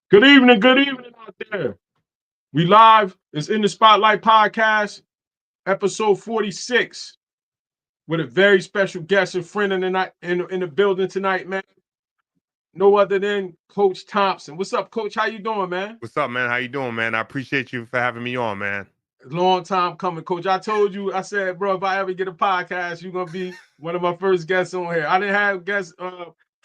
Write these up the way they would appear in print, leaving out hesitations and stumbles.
Good evening out there. We live. It's in the Spotlight Podcast, episode 46, with a very special guest and friend in the night in the building tonight, man. No other than Coach Thompson. What's up, Coach? How you doing, man? What's up, man? How you doing, man? I appreciate you for having me on, man. Long time coming, Coach. I told you, I said, bro, if I ever get a podcast, you're gonna be one of my first guests on here. I didn't have guests,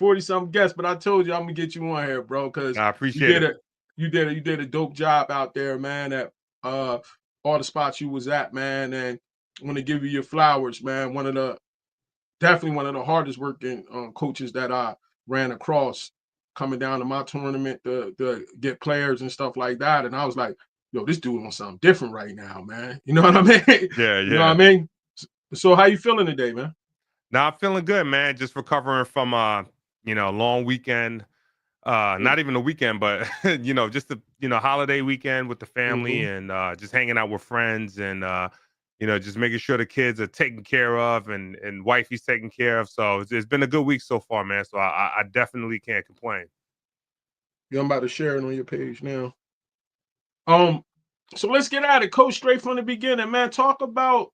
40-something guests, but I told you I'm gonna get you on here, bro, because I you appreciate did it. a you did a dope job out there, man, at all the spots you was at, man. And I want to give you your flowers, man. Definitely one of the hardest working coaches that I ran across coming down to my tournament to get players and stuff like that. And I was like, yo, this dude on something different right now, man. You know what I mean? Yeah, You know what I yeah. mean? So how you feeling today, man? Now I'm feeling good, man. Just recovering from long weekend. Not even a weekend, but just a holiday weekend with the family Mm-hmm. and just hanging out with friends and just making sure the kids are taken care of and wifey's taken care of. So it's been a good week so far, man. So I definitely can't complain. Yeah, I'm about to share it on your page now. Um, so let's get at it, Coach. Straight from the beginning, man. Talk about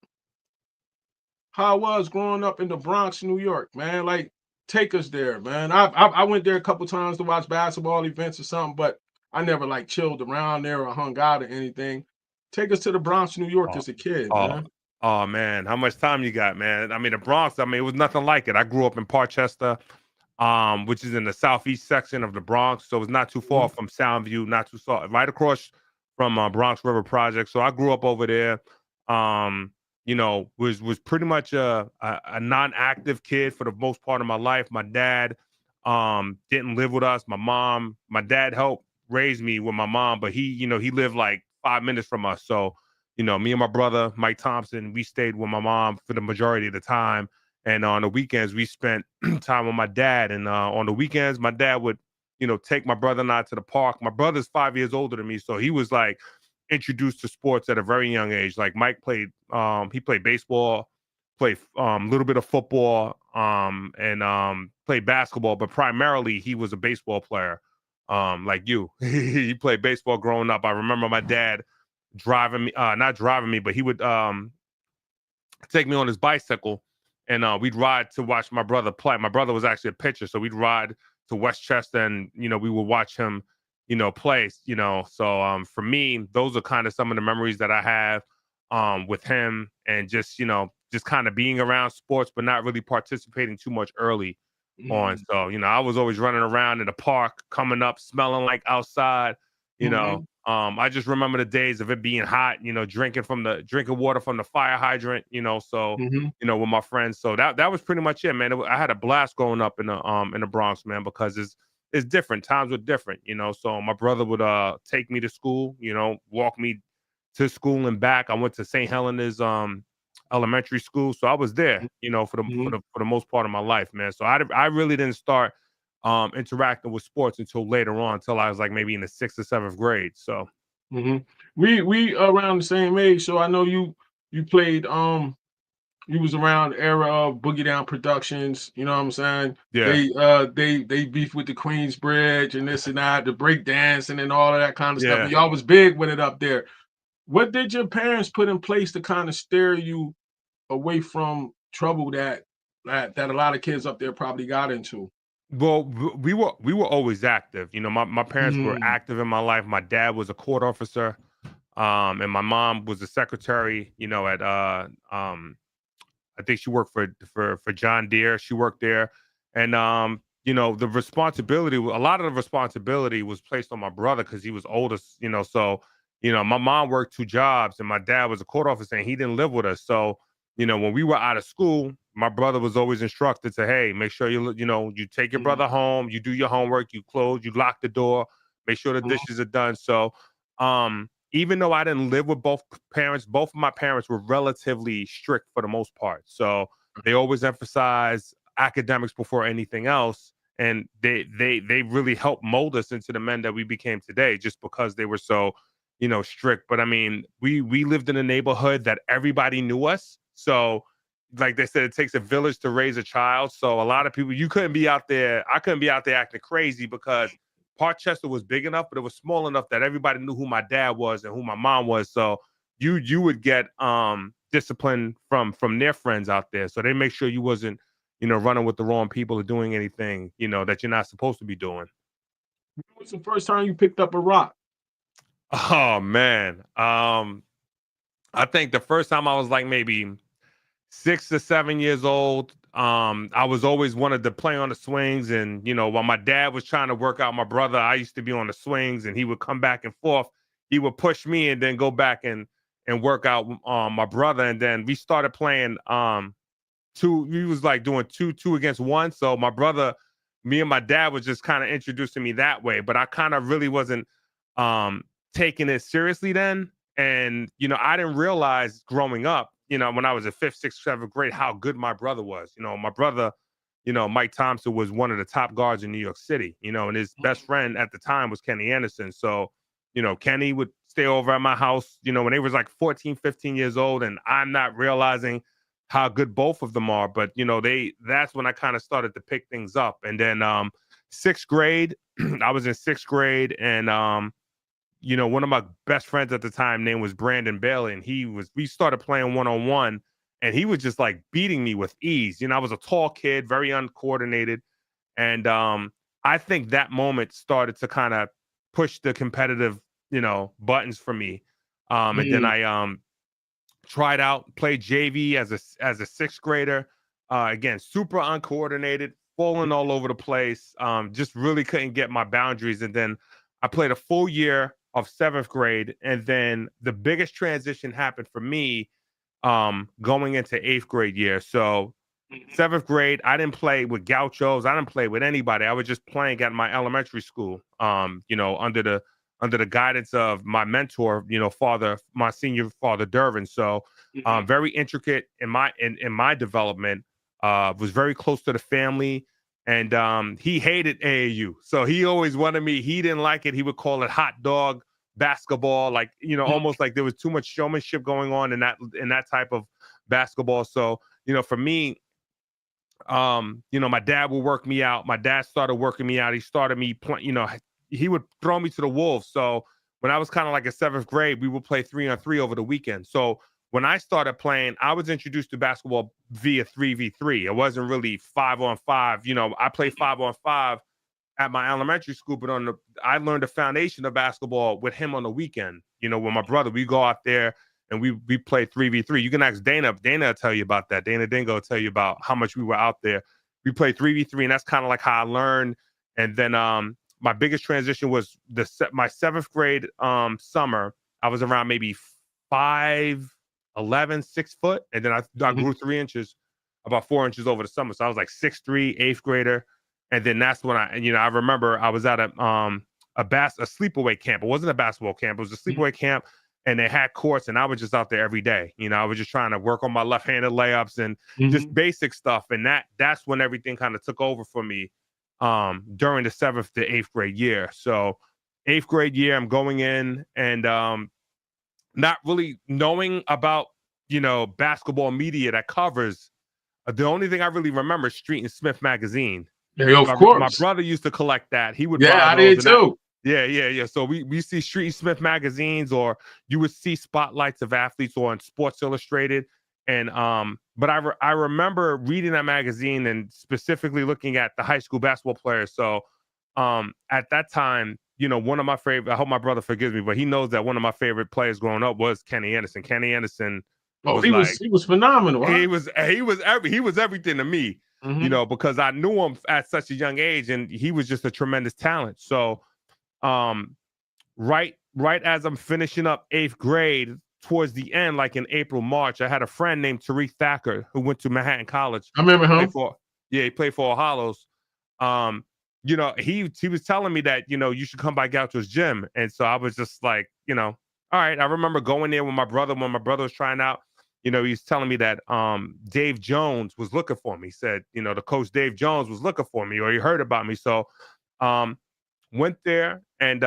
how I was growing up in the Bronx, New York, man. Like, take us there, man. I went there a couple times to watch basketball events or something, but I never like chilled around there or hung out or anything. Take us to the Bronx, New York Oh, as a kid, oh, man. oh man, how much time you got, man? I mean, the Bronx. I mean, it was nothing like it. I grew up in Parchester, which is in the southeast section of the Bronx. So it's not too far Mhm. from Soundview, not too far, right across from Bronx River Project. So I grew up over there. Was pretty much a non-active kid for the most part of my life. My dad didn't live with us. My dad helped raise me with my mom, but he lived like 5 minutes from us. So, me and my brother, Mike Thompson, we stayed with my mom for the majority of the time. And on the weekends, we spent time with my dad. And on the weekends, my dad would, take my brother and I to the park. My brother's 5 years older than me, so he was like introduced to sports at a very young age. Like Mike played, he played baseball, played a little bit of football, and played basketball, but primarily he was a baseball player. Like you, he played baseball growing up. I remember my dad driving me, not driving me, but he would take me on his bicycle and we'd ride to watch my brother play. My brother was actually a pitcher, so we'd ride to Westchester and we would watch him, play. So for me, those are kind of some of the memories that I have with him, and just kind of being around sports, but not really participating too much early on. Mhm. So I was always running around in the park, coming up, smelling like outside. Mhm. I just remember the days of it being hot, drinking water from the fire hydrant, so Mhm. with my friends. So that was pretty much it, man. I had a blast growing up in the Bronx, man, because it's different. Times were different, So my brother would take me to school, walk me to school and back. I went to St. Helena's elementary school, so I was there, Mhm. for the most part of my life, man. So I really didn't start interacting with sports until later on, until I was like maybe in the sixth or seventh grade. So Mhm. We around the same age, so I know you played you was around the era of Boogie Down Productions, you know what I'm saying? yeah, They beef with the Queensbridge and this and that, the break dancing and all of that kind of stuff. And yeah. y'all was big with it up there. What did your parents put in place to kind of steer you away from trouble that a lot of kids up there probably got into? Well, we were always active. My parents were Mm, active in my life. My dad was a court officer, and my mom was a secretary. At I think she worked for John Deere. She worked there, and the responsibility, a lot of the responsibility was placed on my brother because he was oldest. So my mom worked two jobs, and my dad was a court officer, and he didn't live with us. So when we were out of school, my brother was always instructed to, hey, make sure you take your mm, brother home, you do your homework, you close, you lock the door, make sure the mhm, dishes are done. So even though I didn't live with both parents, both of my parents were relatively strict for the most part. So they always emphasize academics before anything else. And they really helped mold us into the men that we became today, just because they were so, strict. But I mean, we lived in a neighborhood that everybody knew us. So like they said, it takes a village to raise a child. So a lot of people, you couldn't be out there, I couldn't be out there acting crazy because Harchester was big enough, but it was small enough that everybody knew who my dad was and who my mom was. So you would get discipline from their friends out there. So they make sure you wasn't, running with the wrong people or doing anything, that you're not supposed to be doing. When was the first time you picked up a rock? Oh man. I think the first time I was like maybe 6 or 7 years old. I was always wanted to play on the swings, and while my dad was trying to work out my brother, I used to be on the swings, and he would come back and forth. He would push me and then go back and work out my brother, and then we started playing two. We was like doing two against one. So my brother, me and my dad was just kind of introducing me that way, but I kind of really wasn't taking it seriously then. And I didn't realize growing up, when I was in 5th, 6th, 7th grade, how good my brother was. My brother, Mike Thompson was one of the top guards in New York City, and his best friend at the time was Kenny Anderson. So, Kenny would stay over at my house, when they was like 14, 15 years old, and I'm not realizing how good both of them are. But, that's when I kind of started to pick things up. And then 6th grade, I was in 6th grade, and one of my best friends at the time name was Brandon Bailey, and we started playing one-on-one, and he was just like beating me with ease. I was a tall kid, very uncoordinated. And I think that moment started to kind of push the competitive, buttons for me. And then I tried out, played JV as a 6th grader. Again, super uncoordinated, falling all over the place. Just really couldn't get my boundaries. And then I played a full year of 7th grade, and then the biggest transition happened for me going into 8th grade year. So 7th grade, I didn't play with gauchos. I didn't play with anybody. I was just playing at my elementary school, under the guidance of my mentor, my senior father, Dervin. So very intricate in my development, was very close to the family. And he hated AAU. So he always wanted me. He didn't like it. He would call it hot dog basketball, like, almost like there was too much showmanship going on in that type of basketball. So, for me, my dad would work me out. My dad started working me out. He started me playing, he would throw me to the wolves. So when I was kind of like in 7th grade, we would play 3-on-3 over the weekend. So when I started playing, I was introduced to basketball via 3v3. It wasn't really 5-on-5. I played 5-on-5 at my elementary school, but I learned the foundation of basketball with him on the weekend. With my brother, we go out there and we play 3v3. You can ask Dana. Dana will tell you about that. Dana Dingo will tell you about how much we were out there. We played 3v3, and that's kind of like how I learned. And then my biggest transition was my 7th grade summer. I was around maybe 5'11", 6 foot, and then I grew 3 inches, about 4 inches over the summer. So I was like 6'3", 8th grader, and then that's when I remember I was at a sleepaway camp. It wasn't a basketball camp; it was a sleepaway camp, and they had courts, and I was just out there every day. I was just trying to work on my left-handed layups and just basic stuff, and that's when everything kind of took over for me during the 7th to 8th grade year. So 8th grade year, I'm going in and not really knowing about, basketball media that covers. The only thing I really remember is Street and Smith magazine. Yeah, of course. My brother used to collect that. He would buy buy those. those. Yeah, I did too. Yeah. So we see Street and Smith magazines, or you would see spotlights of athletes on Sports Illustrated. And but I remember reading that magazine and specifically looking at the high school basketball players. So at that time, one of my favorite, I hope my brother forgives me, but he knows that one of my favorite players growing up was Kenny Anderson. Kenny Anderson he was phenomenal. Huh? He was everything to me, because I knew him at such a young age, and he was just a tremendous talent. So right as I'm finishing up 8th grade, towards the end, like in April, March, I had a friend named Tariq Thacker who went to Manhattan College. I remember him. He played for All Hallows. He was telling me that, you should come by Gaucho's gym. And so I was just like, all right. I remember going there with my brother when my brother was trying out. He's telling me that Dave Jones was looking for me. He said, the coach Dave Jones was looking for me, or he heard about me. So went there, and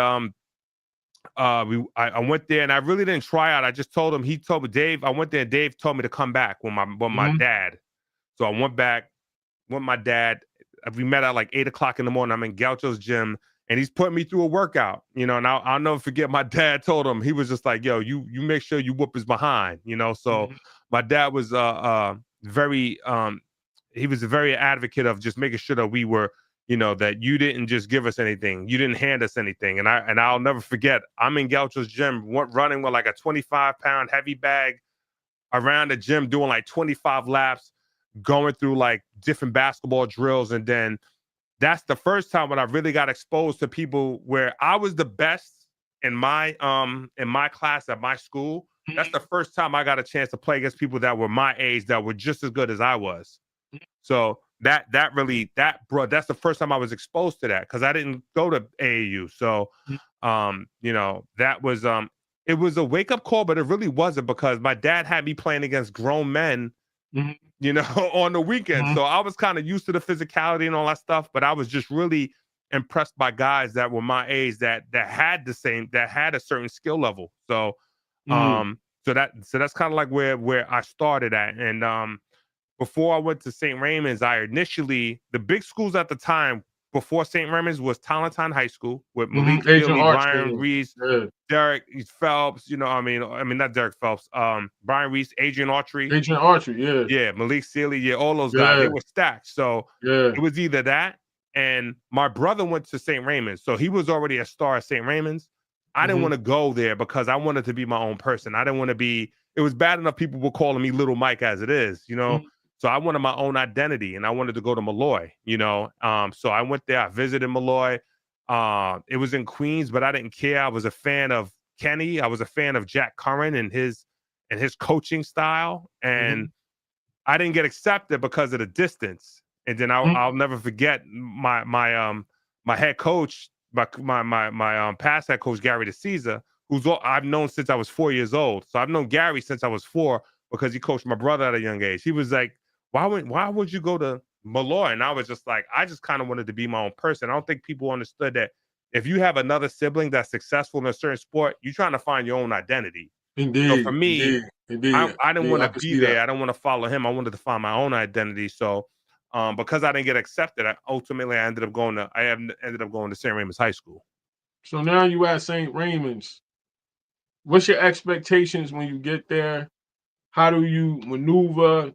I went there, and I really didn't try out. I just told him. He told me, Dave. I went there, and Dave told me to come back with my dad. So I went back with my dad. We met at like 8 o'clock in the morning. I'm in Gaucho's gym, and he's putting me through a workout, and I'll never forget my dad told him, he was just like, yo, you make sure you whoop his behind, so my dad was very he was a very advocate of just making sure that we were, that you didn't just give us anything, you didn't hand us anything. And I'll never forget, I'm in Gaucho's gym running with like a 25-pound heavy bag around the gym, doing like 25 laps, going through like different basketball drills. And then that's the first time when I really got exposed to people where I was the best in my class at my school. That's the first time I got a chance to play against people that were my age, that were just as good as I was. So that's the first time I was exposed to that, because I didn't go to AAU. So that was it was a wake-up call, but it really wasn't, because my dad had me playing against grown men on the weekend. So I was kind of used to the physicality and all that stuff, but I was just really impressed by guys that were my age, that had a certain skill level. So so that's kind of like where I started at. And before I went to St. Raymond's, the big schools at the time before St. Raymond's was Talentine High School with Malik Sealy, Brian Reese, Derek Phelps, not Derek Phelps, Brian Reese, Adrian Autry, Malik Sealy, all those guys, they were stacked. So it was either that, and my brother went to St. Raymond's, so he was already a star at St. Raymond's. I didn't want to go there because I wanted to be my own person. I didn't want to be. It was bad enough people were calling me Little Mike as it is, So I wanted my own identity, and I wanted to go to Malloy, So I went there. I visited Malloy. It was in Queens, but I didn't care. I was a fan of Kenny. I was a fan of Jack Curran and his coaching style. And I didn't get accepted because of the distance. And then I'll never forget my head coach, my past head coach, Gary DeCesar, who's I've known since I was 4 years old. So I've known Gary since I was 4, because he coached my brother at a young age. He was like, why would you go to Malloy? And I was just like, I just kind of wanted to be my own person. I don't think people understood that if you have another sibling that's successful in a certain sport, you're trying to find your own identity. Indeed. So for me, I didn't want to be there. I don't want to follow him. I wanted to find my own identity. So because I didn't get accepted, I ended up going to St. Raymond's High School. So now you at St. Raymond's. What's your expectations when you get there? How do you maneuver?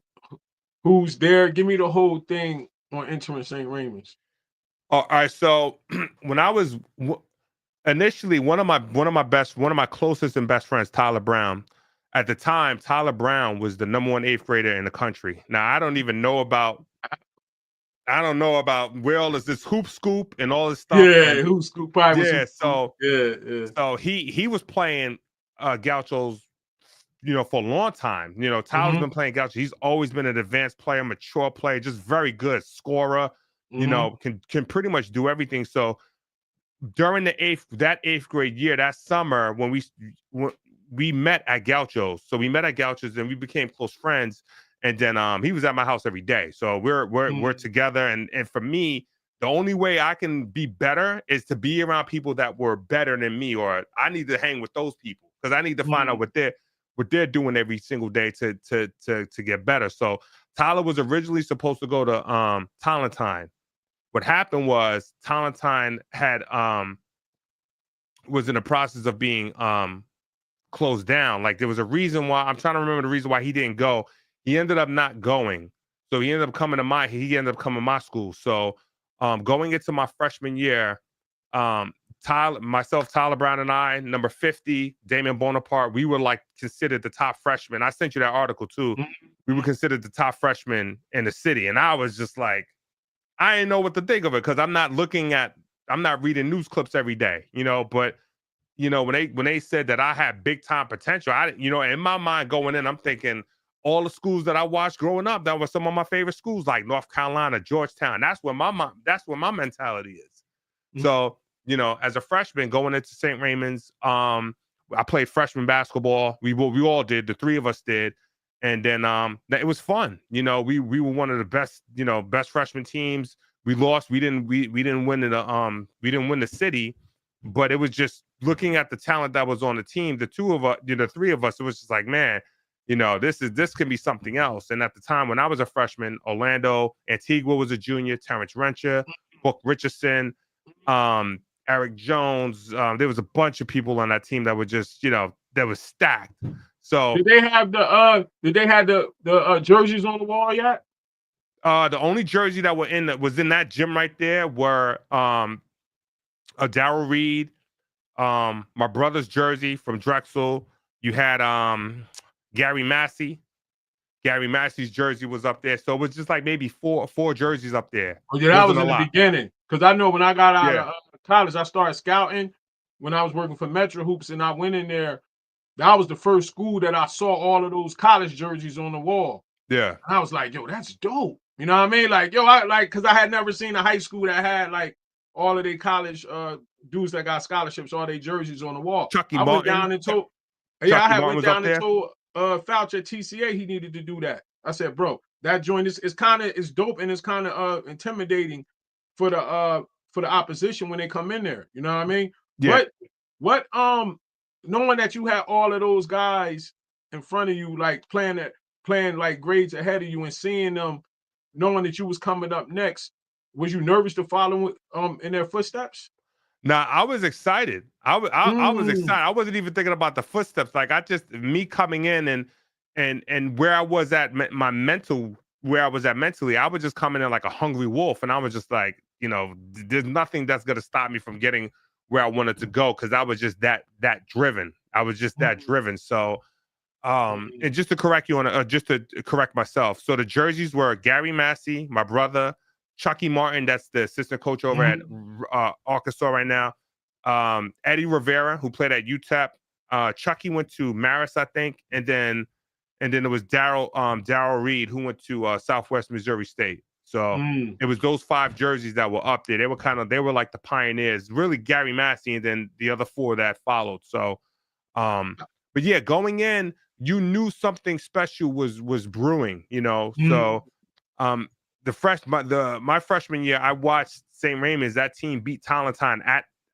Who's there? Give me the whole thing on entering St. Raymond's. All right. So when I was initially, one of my closest and best friends, Tyler Brown. At the time, Tyler Brown was the #1 8th grader in the country. Now I don't know about where all this hoop scoop and all this stuff. Yeah, hoop scoop. So he was playing Gauchos, for a long time. Tyler's been playing Gaucho. He's always been an advanced player, mature player, just very good scorer. Can pretty much do everything. So during that 8th grade year, that summer, when we met at Gauchos, and we became close friends. And then he was at my house every day. So we're together. And for me, the only way I can be better is to be around people that were better than me, or I need to hang with those people, because I need to find out what they're doing every single day to get better. So Tyler was originally supposed to go to Talentine. What happened was Talentine was in the process of being closed down. Like, there was a reason why. I'm trying to remember the reason why he didn't go. He ended up not going. So he ended up coming to my school. So going into my freshman year, Tyler Brown and I, number 50, Damien Bonaparte, we were like considered the top freshmen. I sent you that article too. We were considered the top freshmen in the city. And I was just like, I didn't know what to think of it, because I'm not reading news clips every day, but when they said that I had big time potential, in my mind going in, I'm thinking all the schools that I watched growing up, that were some of my favorite schools, like North Carolina, Georgetown. That's where my mentality is. So, as a freshman going into St. Raymond's, I played freshman basketball. We all did. The three of us did. And then it was fun. We were one of the best, best freshman teams. We lost. We didn't win the city, but it was just looking at the talent that was on the team. The three of us, it was just like, man, this can be something else. And at the time when I was a freshman, Orlando Antigua was a junior, Terrence Rencher, Book Richardson, Eric Jones. There was a bunch of people on that team that were just, that was stacked. So did they have the jerseys on the wall yet? The only jersey that was in that gym right there were a Darryl Reed, my brother's jersey from Drexel. You had Gary Massey. Gary Massey's jersey was up there. So it was just like maybe four jerseys up there. Oh yeah, that was in the beginning. Because I know when I got out of college, I started scouting when I was working for Metro Hoops, and I went in there. That was the first school that I saw all of those college jerseys on the wall. Yeah. And I was like, yo, that's dope. You know what I mean? Like, yo, because I had never seen a high school that had like all of their college dudes that got scholarships, all their jerseys on the wall. Chucky I Martin. went down and told, went down and told Fouch at TCA he needed to do that. I said, bro, that joint is dope, and it's kind of intimidating for the opposition when they come in there. You know what I mean? Yeah. What knowing that you had all of those guys in front of you, like playing like grades ahead of you, and seeing them, knowing that you was coming up next, was you nervous to follow in their footsteps? Nah, I was excited. I was excited. I wasn't even thinking about the footsteps. Like me coming in and where I was at where I was at mentally, I was just coming in like a hungry wolf, and I was just like, there's nothing that's gonna stop me from getting where I wanted to go, because I was just that driven. I was just that driven. So and just to correct you just to correct myself. So the jerseys were Gary Massey, my brother, Chucky Martin, that's the assistant coach over at Arkansas right now. Eddie Rivera, who played at UTEP. Chucky went to Marist, I think, and then it was Darryl Reed, who went to Southwest Missouri State. So it was those 5 jerseys that were up there. They were like the pioneers, really Gary Massey, and then the other 4 that followed. So, but yeah, going in, you knew something special was brewing, So, my freshman year, I watched St. Raymond's. That team beat Tolentine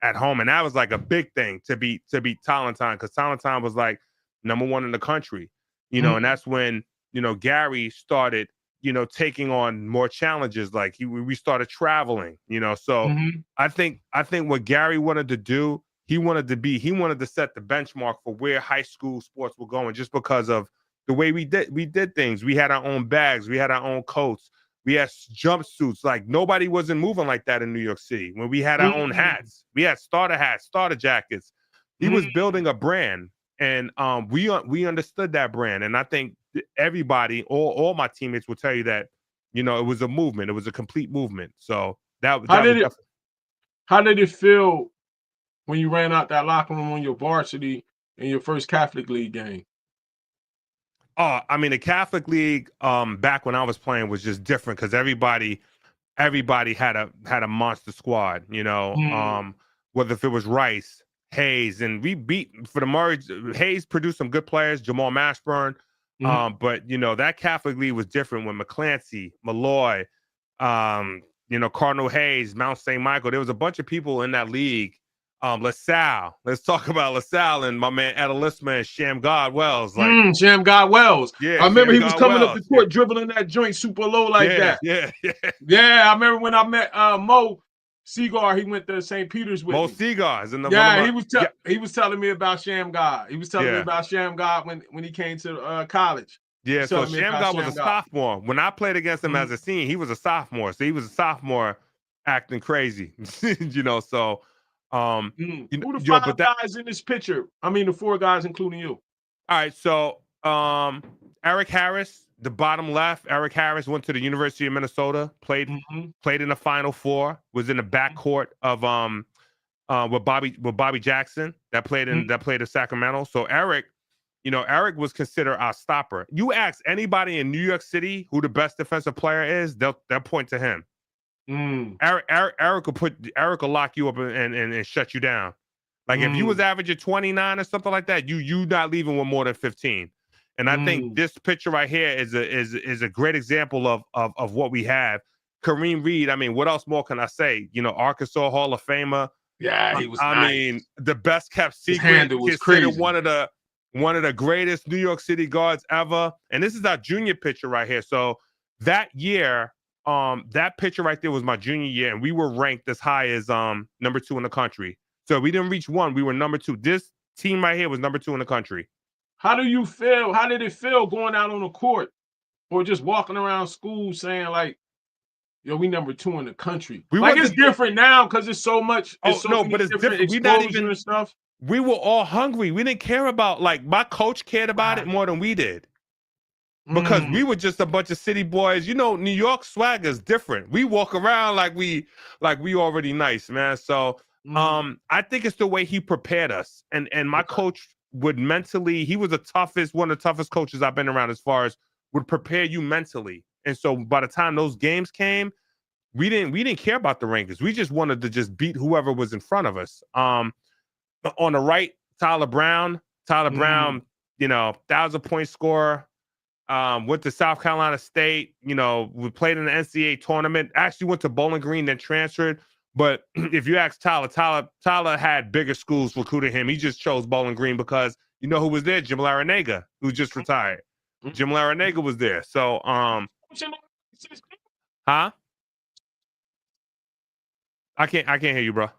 at home, and that was like a big thing to beat Tolentine, because Tolentine was like #1 in the country, and that's when Gary started taking on more challenges. Like we started traveling, So I think what Gary wanted to do, he wanted to set the benchmark for where high school sports were going, just because of the way we did things. We had our own bags, we had our own coats, we had jumpsuits. Like nobody wasn't moving like that in New York City. When we had our own hats, we had starter hats, starter jackets. He was building a brand, and we understood that brand. And I think everybody, all my teammates will tell you that, it was a movement. It was a complete movement. So how did it feel when you ran out that locker room on your varsity in your first Catholic League game? Oh, I mean, the Catholic League back when I was playing was just different, because everybody had a monster squad, whether if it was Rice, Hayes, and we beat for the Murray. Hayes produced some good players, Jamal Mashburn. But that Catholic League was different when McClancy, Malloy, Cardinal Hayes, Mount St. Michael. There was a bunch of people in that league. LaSalle. Let's talk about LaSalle and my man Adelisma and Shamgod Wells. Like Shamgod Wells. Yeah, I remember he was coming up the court, dribbling that joint super low like that. Yeah. Yeah, I remember when I met Mo Seagar. He went to St. Peter's with Mo me. Seagar. He was telling me about Shamgod. He was telling me about Shamgod when he came to college. Yeah, so Shamgod was a sophomore. When I played against him as a senior, he was a sophomore. So he was a sophomore acting crazy. So who the 5 guys in this picture? I mean, the 4 guys, including you. All right, so Eric Harris, the bottom left. Eric Harris went to the University of Minnesota, played in the Final Four, was in the backcourt of with Bobby Jackson that played in Sacramento. So Eric was considered our stopper. You ask anybody in New York City who the best defensive player is, they'll point to him. Eric will lock you up and shut you down. Like if you was averaging 29 or something like that, you not leaving with more than 15. And I think this picture right here is a great example of what we have. Kareem Reed, I mean, what else more can I say? Arkansas Hall of Famer. Yeah, he was I mean, the best kept secret. Was crazy. One of the greatest New York City guards ever. And this is our junior picture right here. So that year, that picture right there was my junior year, and we were ranked as high as number 2 in the country. So we didn't reach 1, we were number 2. This team right here was number 2 in the country. How do you feel? How did it feel going out on the court or just walking around school saying like, yo, we number 2 in the country? Like it's different now because it's so much. Oh no, but it's different. We not even and stuff. We were all hungry. We didn't care about, like, my coach cared about it more than we did. Because we were just a bunch of city boys. You know, New York swagger is different. We walk around like we already nice, man. So I think it's the way he prepared us. And my coach would mentally, he was one of the toughest coaches I've been around as far as would prepare you mentally. And so by the time those games came, we didn't care about the rankings. We just wanted to just beat whoever was in front of us. On the right, Tyler Brown, you know, 1,000-point scorer. Went to South Carolina State, you know, we played in the NCAA tournament, actually went to Bowling Green, then transferred. But if you ask Tyler had bigger schools recruiting him. He just chose Bowling Green because you know who was there? Jim Larinaga, who just retired. Jim Larinaga was there. So, huh? I can't hear you, bro.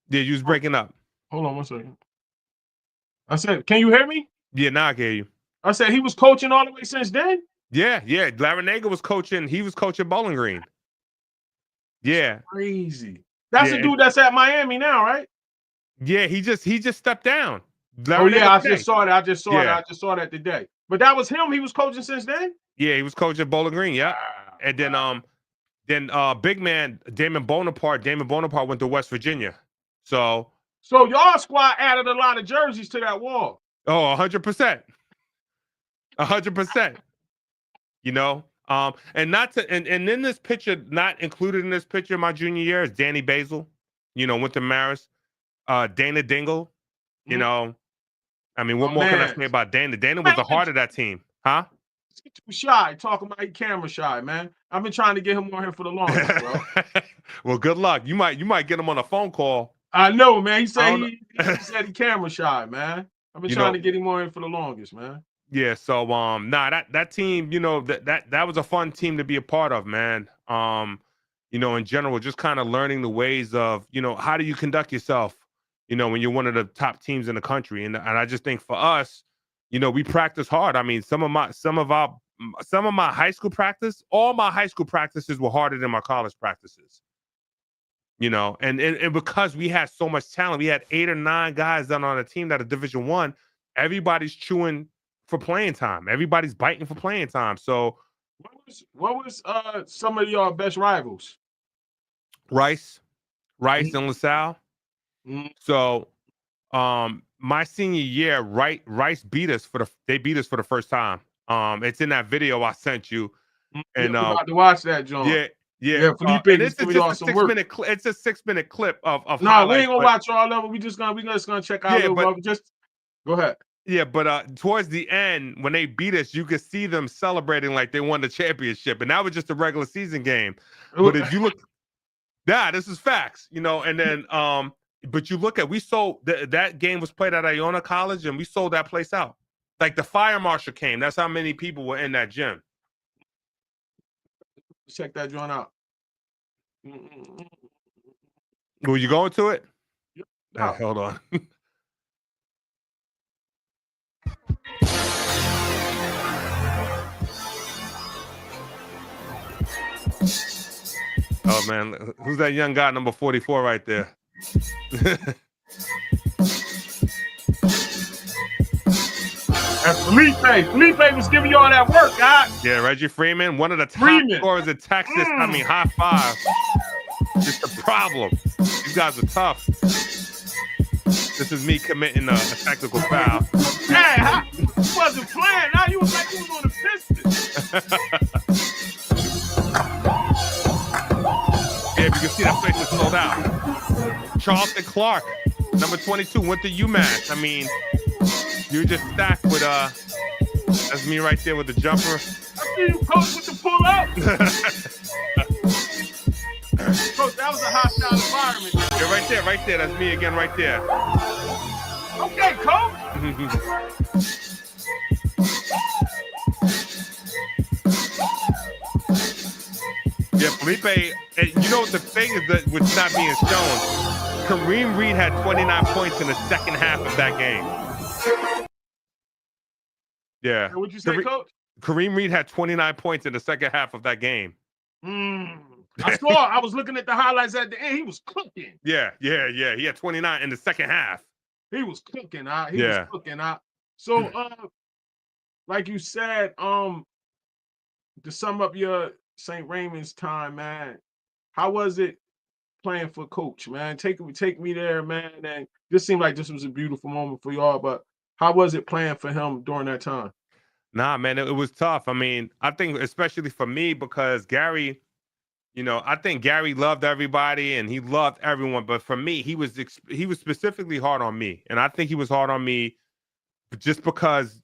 Yeah, you was breaking up. Hold on 1 second. I said, can you hear me? Yeah, now I can hear you. I said he was coaching all the way since then? Yeah. Larinaga was coaching. He was coaching Bowling Green. Yeah. That's crazy. That's the dude that's at Miami now, right? Yeah, he just stepped down. Larinaga I just saw that today. But that was him. He was coaching since then? Yeah, he was coaching Bowling Green, yeah. And then big man Damon Bonaparte went to West Virginia. So y'all squad added a lot of jerseys to that wall. Oh, 100%. 100%. You know, and in this picture, not included in this picture, my junior year is Danny Basil, you know, went to Marist. Dana Dingle, you know. I mean, what more can I say about Dana? Dana was the heart of that team, huh? He's too shy, talking about he camera shy, man. I've been trying to get him on here for the longest, bro. Well, good luck. You might get him on a phone call. I know, man. He said he said he camera shy, man. I've been trying to get him on here for the longest, man. Yeah, so that team, you know, that was a fun team to be a part of, man. You know, in general, just kind of learning the ways of, you know, how do you conduct yourself, you know, when you're one of the top teams in the country. And I just think for us, you know, we practice hard. I mean, some of my high school practice, all my high school practices were harder than my college practices. You know, and because we had so much talent, we had 8 or 9 guys on a team that are Division I. Everybody's chewing for playing time. Everybody's biting for playing time. So, what was some of your best rivals? Rice and LaSalle. So, my senior year, Rice beat us for the first time. It's in that video I sent you, and I'm about to watch that, John. Yeah, Felipe it's just a 6-minute clip. It's a 6-minute clip of. No, we ain't gonna watch all of it. We just gonna check out. Just go ahead. Yeah, but towards the end, when they beat us, you could see them celebrating like they won the championship, and that was just a regular season game. But if you look, this is facts, you know. And then, but you look at, we sold that game was played at Iona College, and we sold that place out. Like the fire marshal came. That's how many people were in that gym. Check that joint out. Were you going to it? Yep. Hold on. Oh man, who's that young guy, number 44 right there? That's Felipe. Felipe was giving you all that work, guys. Yeah, Reggie Freeman, one of the top scorers in Texas. I mean, high five. Just a problem. These guys are tough. This is me committing a technical foul. Hey, you wasn't playing. Now you was like you was on the Pistons. Yeah, you can see that place is sold out. Charleston Clark, number 22, went to UMass. I mean, you're just stacked with that's me right there with the jumper. I see you, coach, with the pull up. Coach, that was a hostile environment. Yeah, right there. That's me again, right there. Okay, coach. Felipe, and you know what the thing is that what's not being shown? Kareem Reed had 29 points in the second half of that game. Yeah. And what'd you say, Coach? Kareem Reed had 29 points in the second half of that game. I saw. I was looking at the highlights at the end. He was cooking. Yeah. He had 29 in the second half. He was cooking. He was cooking. So, like you said, to sum up your St. Raymond's time, man, how was it playing for Coach, man? Take me there, man. And this seemed like this was a beautiful moment for y'all, but how was it playing for him during that time? Nah, man, it was tough. I mean, I think especially for me because Gary, I think Gary loved everybody and he loved everyone, but for me, he was specifically hard on me, and I think he was hard on me just because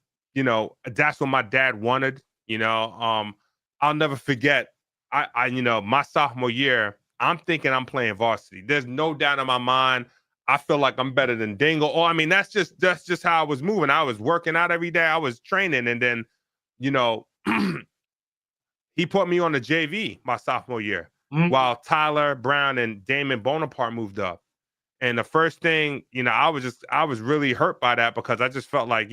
that's what my dad wanted. I'll never forget. My sophomore year, I'm thinking I'm playing varsity. There's no doubt in my mind. I feel like I'm better than Dingle. Oh, I mean, that's just how I was moving. I was working out every day. I was training, and then, he put me on the JV my sophomore year, while Tyler Brown and Damon Bonaparte moved up. And the first thing, I was really hurt by that because I just felt like,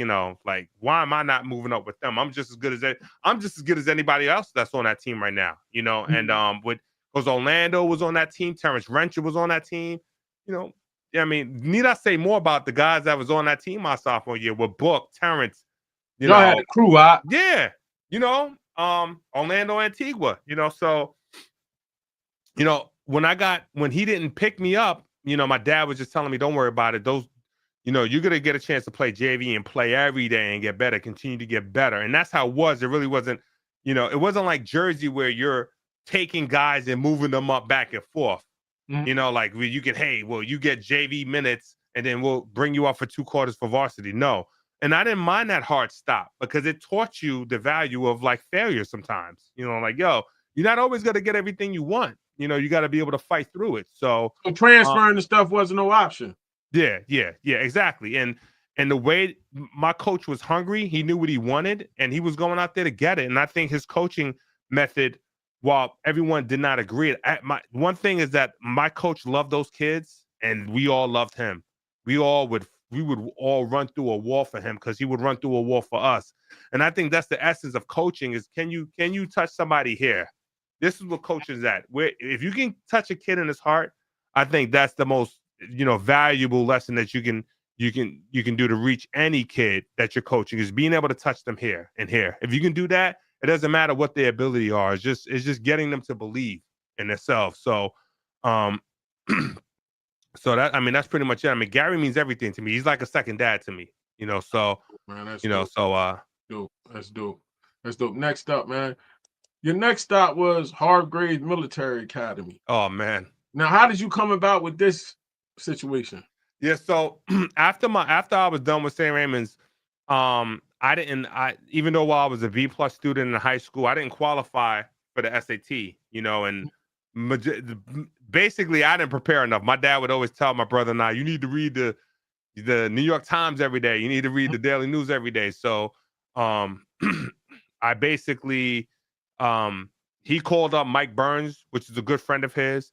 why am I not moving up with them? I'm just as good as anybody else that's on that team right now, and because Orlando was on that team, Terrence Wrencher was on that team, I mean, need I say more about the guys that was on that team my sophomore year with Book, Terrence, Y'all had a crew, right? Yeah, Orlando Antigua, so, when he didn't pick me up, my dad was just telling me, don't worry about it. Those, you're going to get a chance to play JV and play every day and get better, continue to get better. And that's how it was. It really wasn't, it wasn't like Jersey where you're taking guys and moving them up back and forth. Like where you get, hey, well, you get JV minutes and then we'll bring you up for 2 quarters for varsity. No. And I didn't mind that hard stop because it taught you the value of like failure sometimes, like, yo, you're not always going to get everything you want. You got to be able to fight through it. So transferring the stuff wasn't no option. Yeah, exactly. And the way my coach was hungry, he knew what he wanted and he was going out there to get it. And I think his coaching method, while everyone did not agree, one thing is that my coach loved those kids and we all loved him. We would all run through a wall for him because he would run through a wall for us. And I think that's the essence of coaching is can you touch somebody here? This is what coaching is at. Where if you can touch a kid in his heart, I think that's the most valuable lesson that you can do to reach any kid that you're coaching is being able to touch them here and here. If you can do that, it doesn't matter what their ability are. It's just getting them to believe in themselves. So, so that's pretty much it. I mean, Gary means everything to me. He's like a second dad to me. So man, that's dope. Dope. That's dope. That's dope. Next up, man. Your next stop was Hargrave Military Academy. Oh man. Now, how did you come about with this situation? Yeah, so after I was done with St. Raymond's, even though while I was a B+ student in high school, I didn't qualify for the SAT, and basically I didn't prepare enough. My dad would always tell my brother and I, you need to read the New York Times every day. You need to read the Daily News every day. So I basically he called up Mike Burns, which is a good friend of his.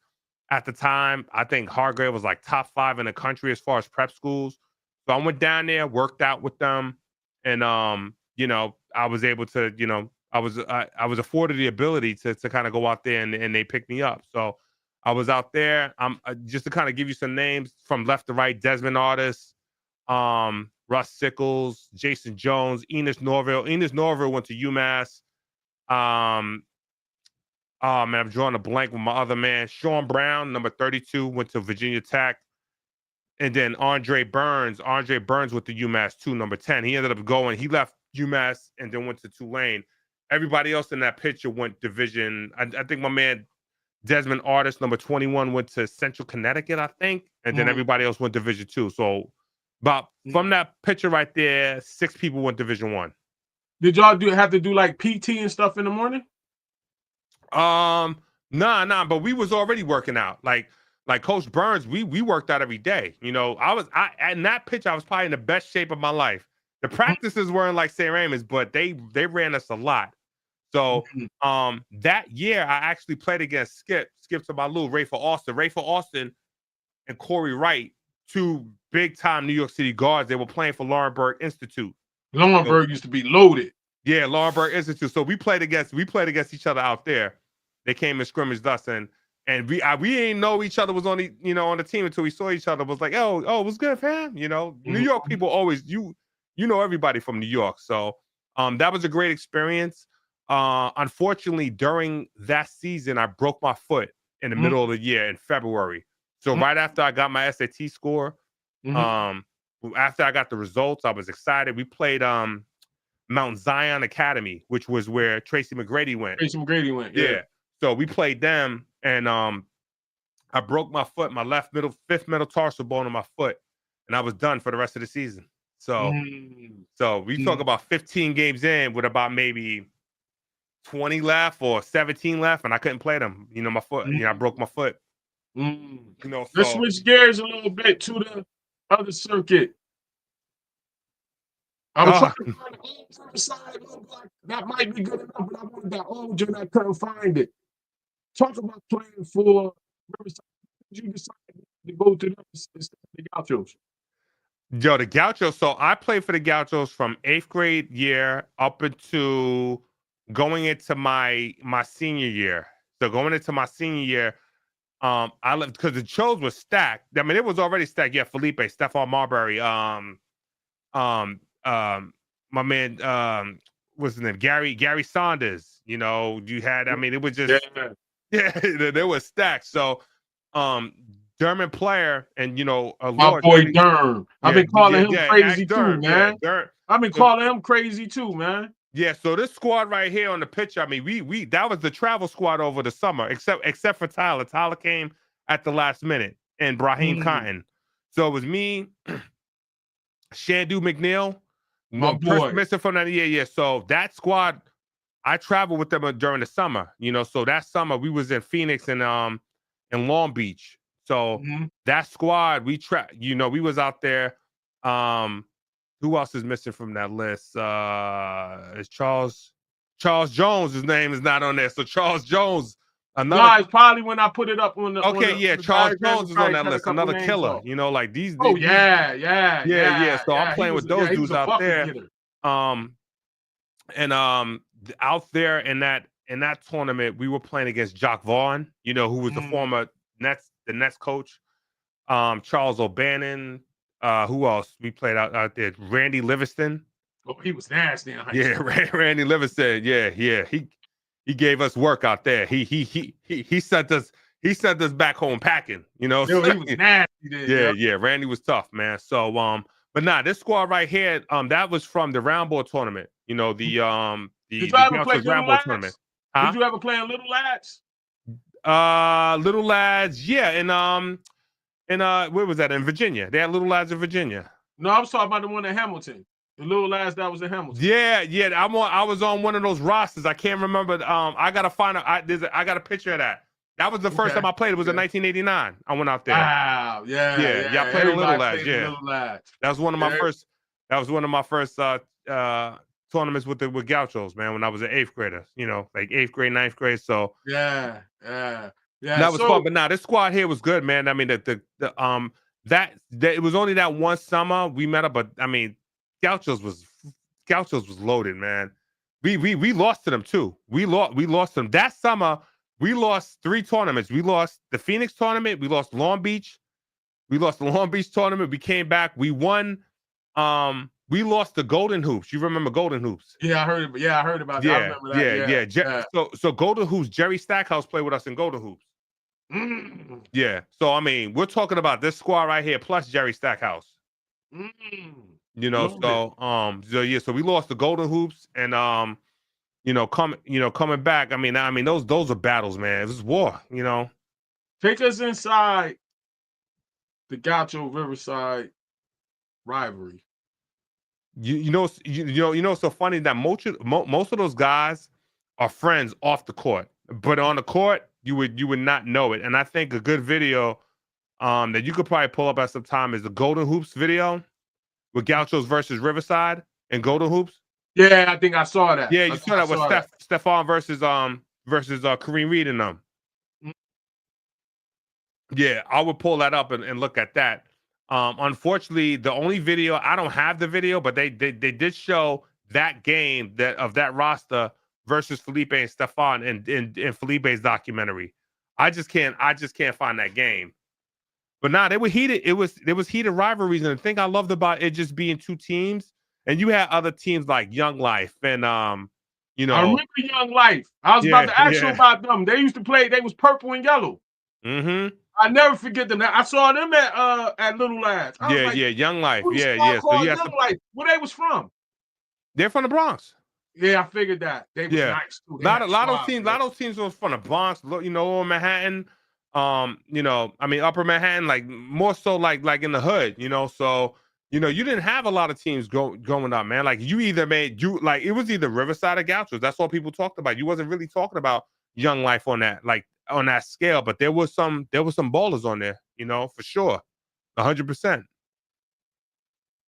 At the time, I think Hargrave was like top 5 in the country as far as prep schools. So I went down there, worked out with them, and I was able to, I was afforded the ability to kind of go out there and they picked me up. So I was out there. Just to kind of give you some names from left to right: Desmond Artis, Russ Sickles, Jason Jones, Enos Norville. Enos Norville went to UMass. Oh man, I'm drawing a blank with my other man. Sean Brown, number 32, went to Virginia Tech. And then Andre Burns went to UMass too, number 10. He ended up going, he left UMass and then went to Tulane. Everybody else in that picture went division. I think my man Desmond Artis, number 21, went to Central Connecticut, I think. And then everybody else went Division 2. So from that picture right there, 6 people went Division 1. Did y'all have to do like PT and stuff in the morning? Nah, but we was already working out. Like Coach Burns, we worked out every day. In that picture, I was probably in the best shape of my life. The practices weren't like St. Raymond's, but they ran us a lot. So Mhm. that year I actually played against Skip Sabalou, Rayford Austin, and Corey Wright, two big time New York City guards. They were playing for Laurinburg Institute. So, Laurinburg used to be loaded. yeah, Laurinburg Institute. So we played against each other out there. They came and scrimmaged us, and we ain't know each other was on the team until we saw each other. Was like, what's good, fam? You know, New Mhm. York people always you know everybody from New York. So that was a great experience. Unfortunately, during that season, I broke my foot in the Mhm. middle of the year in February. So Mhm. right after I got my SAT score, Mhm. um, after I got the results, I was excited. We played Mount Zion Academy, which was where Tracy McGrady went. Tracy McGrady went. Yeah. Yeah. So we played them, and I broke my foot, my fifth metatarsal bone in my foot, and I was done for the rest of the season. So, Mm. so we talk about 15 games in with about maybe 20 left or 17 left, and I couldn't play them. You know, my foot. You know, I broke my foot. Mm. You know, Let's so switch gears a little bit to the other circuit. I was trying uh, to find the old side that might be good enough, but I wanted that old and I couldn't find it. Talk about playing for Riverside. You decided to go to them instead of the Gauchos. yo, the Gauchos. So I played for the Gauchos from 8th grade year up into going into my senior year. So going into my senior year, I left because the shows were stacked. I mean, it was already stacked. Yeah, Felipe, Stephon Marbury, um, um, my man, what's his name? Gary Saunders. You know, you had. I mean, it was Yeah, just yeah, they were stacked. So, um, Dermot Player and my Lord boy Dirty. Durham. I've Yeah, been yeah, calling him yeah. Act crazy too, Durham. Yeah, man. Durham. I've been So, calling him crazy too, man. yeah, so this squad right here on the picture, I mean, we that was the travel squad over the summer, except for Tyler. Tyler came at the last minute, and Brahim Mm. Cotton. So it was me, Shandu McNeil, My one person boy. missing from that. Yeah, yeah. So that squad, I traveled with them during the summer. So that summer we was in Phoenix and in Long Beach. So Mm-hmm. that squad, we was out there. Um, who else is missing from that list? Is Charles Jones? His name is not on there. So Charles Jones, another. Guys, probably when I put it up on Okay, yeah, the Charles diagram, it Jones is on probably that cut a list. couple Another names killer. off. Like Oh these. yeah, yeah, Yeah, yeah. yeah, So I'm yeah. playing with those He was dudes a out bucket there. getter. Um, and out there in that tournament, we were playing against Jock Vaughn. Who was the Mm. former Nets coach. Charles O'Bannon. Who else we played out there? Randy Livingston. Oh, he was nasty in high Yeah, school. Randy Livingston. Yeah, yeah. He gave us work out there. He sent us back home packing. Yo, he was nasty there, Yeah, yo. yeah. Randy was tough, man. So but nah, this squad right here, that was from the round ball tournament. Did The you ever play Gauchos round Little ball tournament. Lads? Did Huh? you ever play in Little Lads? Little lads, yeah, and where was that? In Virginia. They had little lads in Virginia. No, I was talking about the one in Hamilton. The Little Lads that was in Hamilton. Yeah, yeah. I was on one of those rosters. I can't remember. I gotta find I got a picture of that. That was the first Okay. time I played. It was in Okay. 1989. I went out there. Wow. Yeah, Yeah, yeah. I yeah. played in Little Everybody Lads. played the Yeah, Little Lads. that was one of my Yeah. first. That was one of my first tournaments with Gauchos, man. When I was an eighth grader, like eighth grade, ninth grade. So Yeah. Yeah. Yeah. that was fun. So But nah, this squad here was good, man. I mean, that it was only that one summer we met up, but I mean, Gauchos was loaded, man. We lost to them too. We lost them that summer. We lost 3 tournaments. We lost the Phoenix tournament. We lost Long Beach. We lost the Long Beach tournament. We came back. We won. We lost the Golden Hoops. You remember Golden Hoops? yeah, I heard about that. I Yeah, remember that. yeah, Yeah. yeah. Yeah. So Golden Hoops. Jerry Stackhouse played with us in Golden Hoops. Mm. Yeah. So I mean, we're talking about this squad right here plus Jerry Stackhouse. Mm. Loaded. So yeah, so we lost the Golden Hoops and coming back. I mean those are battles, man. It was war. Take us inside the Gaucho Riverside rivalry. It's so funny that most of those guys are friends off the court, but on the court you would not know it. And I think a good video that you could probably pull up at some time is the Golden Hoops video with Gauchos versus Riverside and Golden Hoops. Yeah, I think I saw that. Yeah, I you think saw I that with saw that. Stephon versus Kareem Reed and them. Mm. Yeah, I would pull that up and look at that. Unfortunately, the only video I don't have the video, but they did show that game of that roster versus Felipe and Stephon in Felipe's documentary. I just can't find that game. But nah, they were heated. There was heated rivalries, and the thing I loved about it just being two teams, and you had other teams like Young Life and you I know, remember Young Life. I was about yeah, to ask you yeah, about them. They used to play. They was purple and yellow. mm-hmm. I never forget them. I saw them at Little Lads. I was Yeah, like, yeah, Young Life, who the yeah, squad yeah. So called yes, Young Life? Where they was from? they're from the Bronx. Yeah, I figured that. They was Yeah, nice too. They had lot of style, teams, man. was from the Bronx, you know, Lower Manhattan, you know, I mean Upper Manhattan, like more so like in the hood, you know. So you know, you didn't have a lot of teams going up, man. Like you either made you like it was either Riverside or Gauchos. That's all people talked about. You wasn't really talking about Young Life on that on that scale, but there was some ballers on there, you know, for sure, 100%.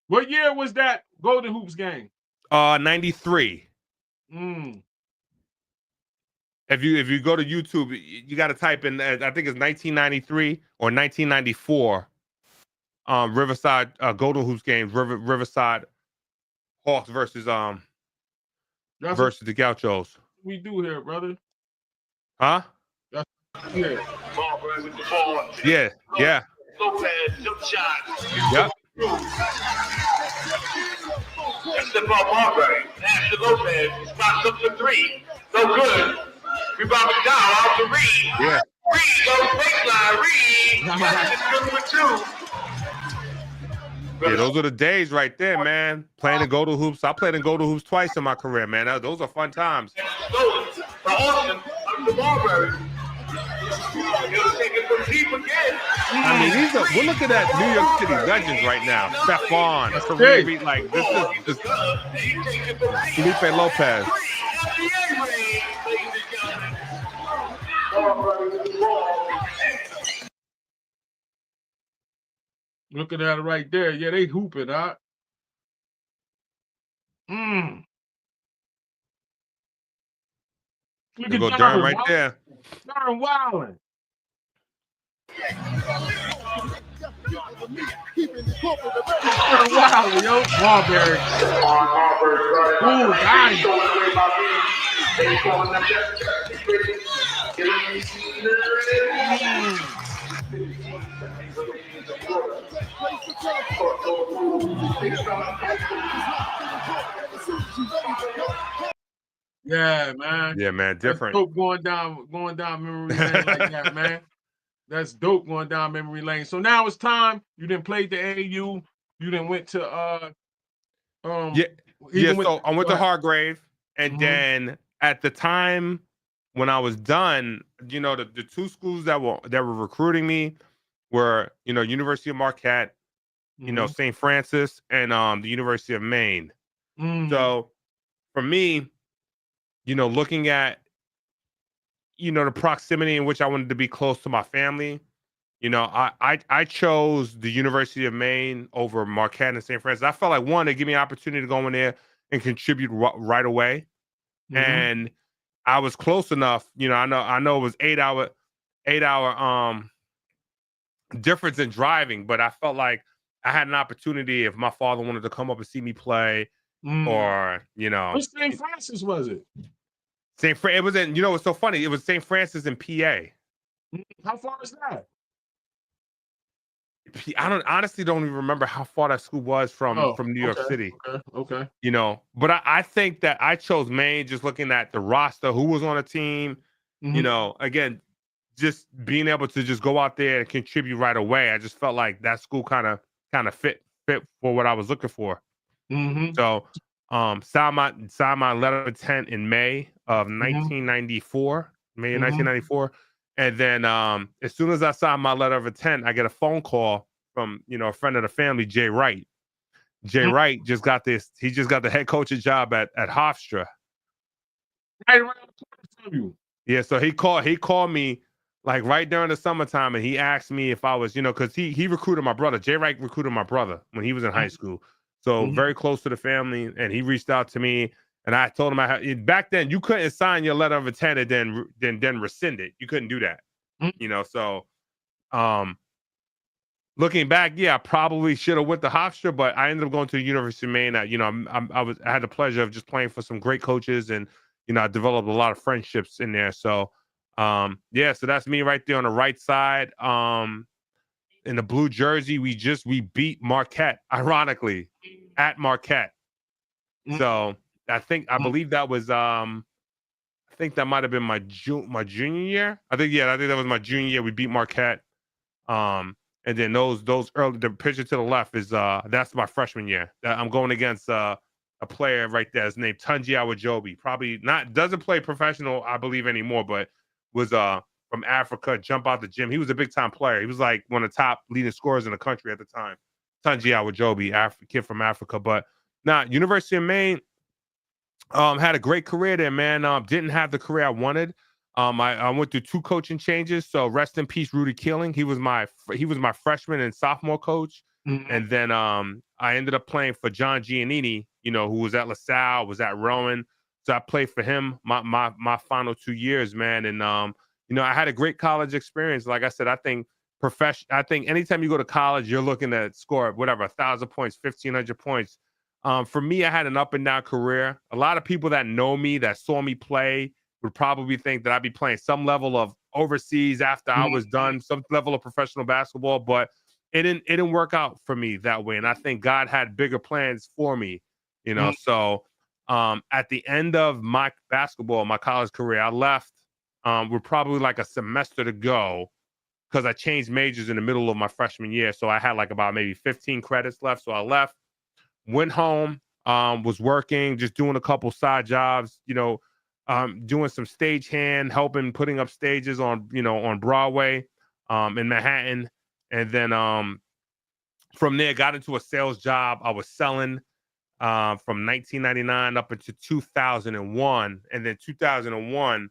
What year was that Golden Hoops game? 93. Mm. If you go to YouTube, you got to type in. I think it's 1993 or 1994. Riverside Golden Hoops games. Riverside Hawks That's what versus the Gauchos. we do here, brother. Huh? That's yeah. Yeah. Yeah. Yep. That's the ball Marbury. Ashley Lopez spots up for three. No good. Rebound it down off to Reed. Yeah. Reed goes baseline. Reed. Good for two. Yeah, those are the days right there, man. Playing in Golden Hoops. I played in Golden Hoops twice in my career, man. Those are fun times. Stolen by Austin up to Marbury. He'll take it from deep again. I mean, we're looking at New York City legends right now. Stephon, Kareem Reed, like this is Felipe Lopez. Looking at it right there. Yeah, they hooping, huh? Mm. Look There at go Durham Durham, right huh? there. Durham wilding. Durham wilding, yo. Marbury. Ooh, nice. Yeah, man. Yeah, man, That's different. dope going down memory lane like that, man. That's dope going down memory lane. So now it's time. You didn't play the AAU. You didn't went to Yeah. So I went to what? Hargrave, and Mhm. then at the time when I was done, you know, the two schools that were recruiting me were, you know, University of Marquette, you know, Mhm. St. Francis, and the University of Maine. Mm. So for me, you know, looking at, you know, the proximity in which I wanted to be close to my family, you know, I chose the University of Maine over Marquette and St. Francis. I felt like one, they give me an opportunity to go in there and contribute right away, Mhm. and I was close enough. You know, I know it was 8 hour difference in driving, but I felt like I had an opportunity if my father wanted to come up and see me play, Mm. or you know, Which St. Francis was it? It was in, you know, it's so funny. It was St. Francis in PA. How far is that? I don't even remember how far that school was from Oh, New York okay, City. okay. You know, but I think that I chose Maine just looking at the roster, who was on the team. You Mhm. know, again, just being able to just go out there and contribute right away. I just felt like that school kind of fit for what I was looking for. Mhm. So, signed my letter of intent in May of Mhm. 1994, May of Mhm. 1994, and then as soon as I signed my letter of intent, I get a phone call from, you know, a friend of the family, Jay Wright. Jay Mm. Wright just got this. He just got the head coaching job at Hofstra. Right around the corner from you. Yeah, so he called me like right during the summertime, and he asked me if I was, you know, because he recruited my brother. Jay Wright recruited my brother when he was in high school. So very close to the family, and he reached out to me, and I told him back then you couldn't sign your letter of intent and then rescind it. You couldn't do that, So, looking back, yeah, I probably should have went to Hofstra, but I ended up going to the University of Maine. I had the pleasure of just playing for some great coaches, and I developed a lot of friendships in there. So, yeah, so that's me right there on the right side. In the blue jersey, we beat Marquette, ironically, at Marquette. So I believe that was I think that might have been my junior year. I think that was my junior year. We beat Marquette. And then those early, the picture to the left is that's my freshman year. I'm going against a player right there. His name Tunji Awajobi. Probably doesn't play professional, I believe, anymore, but was from Africa, jump out the gym. He was a big time player. He was like one of the top leading scorers in the country at the time. Tunji Awajobi, kid from Africa. But University of Maine, had a great career there, man. Didn't have the career I wanted. I went through 2 coaching changes. So rest in peace, Rudy Keeling. He was my freshman and sophomore coach. And then I ended up playing for John Giannini, who was at LaSalle, was at Rowan. So I played for him my final 2 years, man. And I had a great college experience. Like I said, I think anytime you go to college, you're looking to score whatever 1,000 points, 1,500 points. For me, I had an up and down career. A lot of people that know me, that saw me play, would probably think that I'd be playing some level of overseas after I was done, some level of professional basketball, but it didn't work out for me that way. And I think God had bigger plans for me, So at the end of my college career, I left with probably like a semester to go because I changed majors in the middle of my freshman year. So I had like about maybe 15 credits left. So I left, went home, was working, just doing a couple side jobs, doing some stagehand, helping putting up stages on Broadway, in Manhattan. And then from there, got into a sales job. I was selling from 1999 up into 2001. And then 2001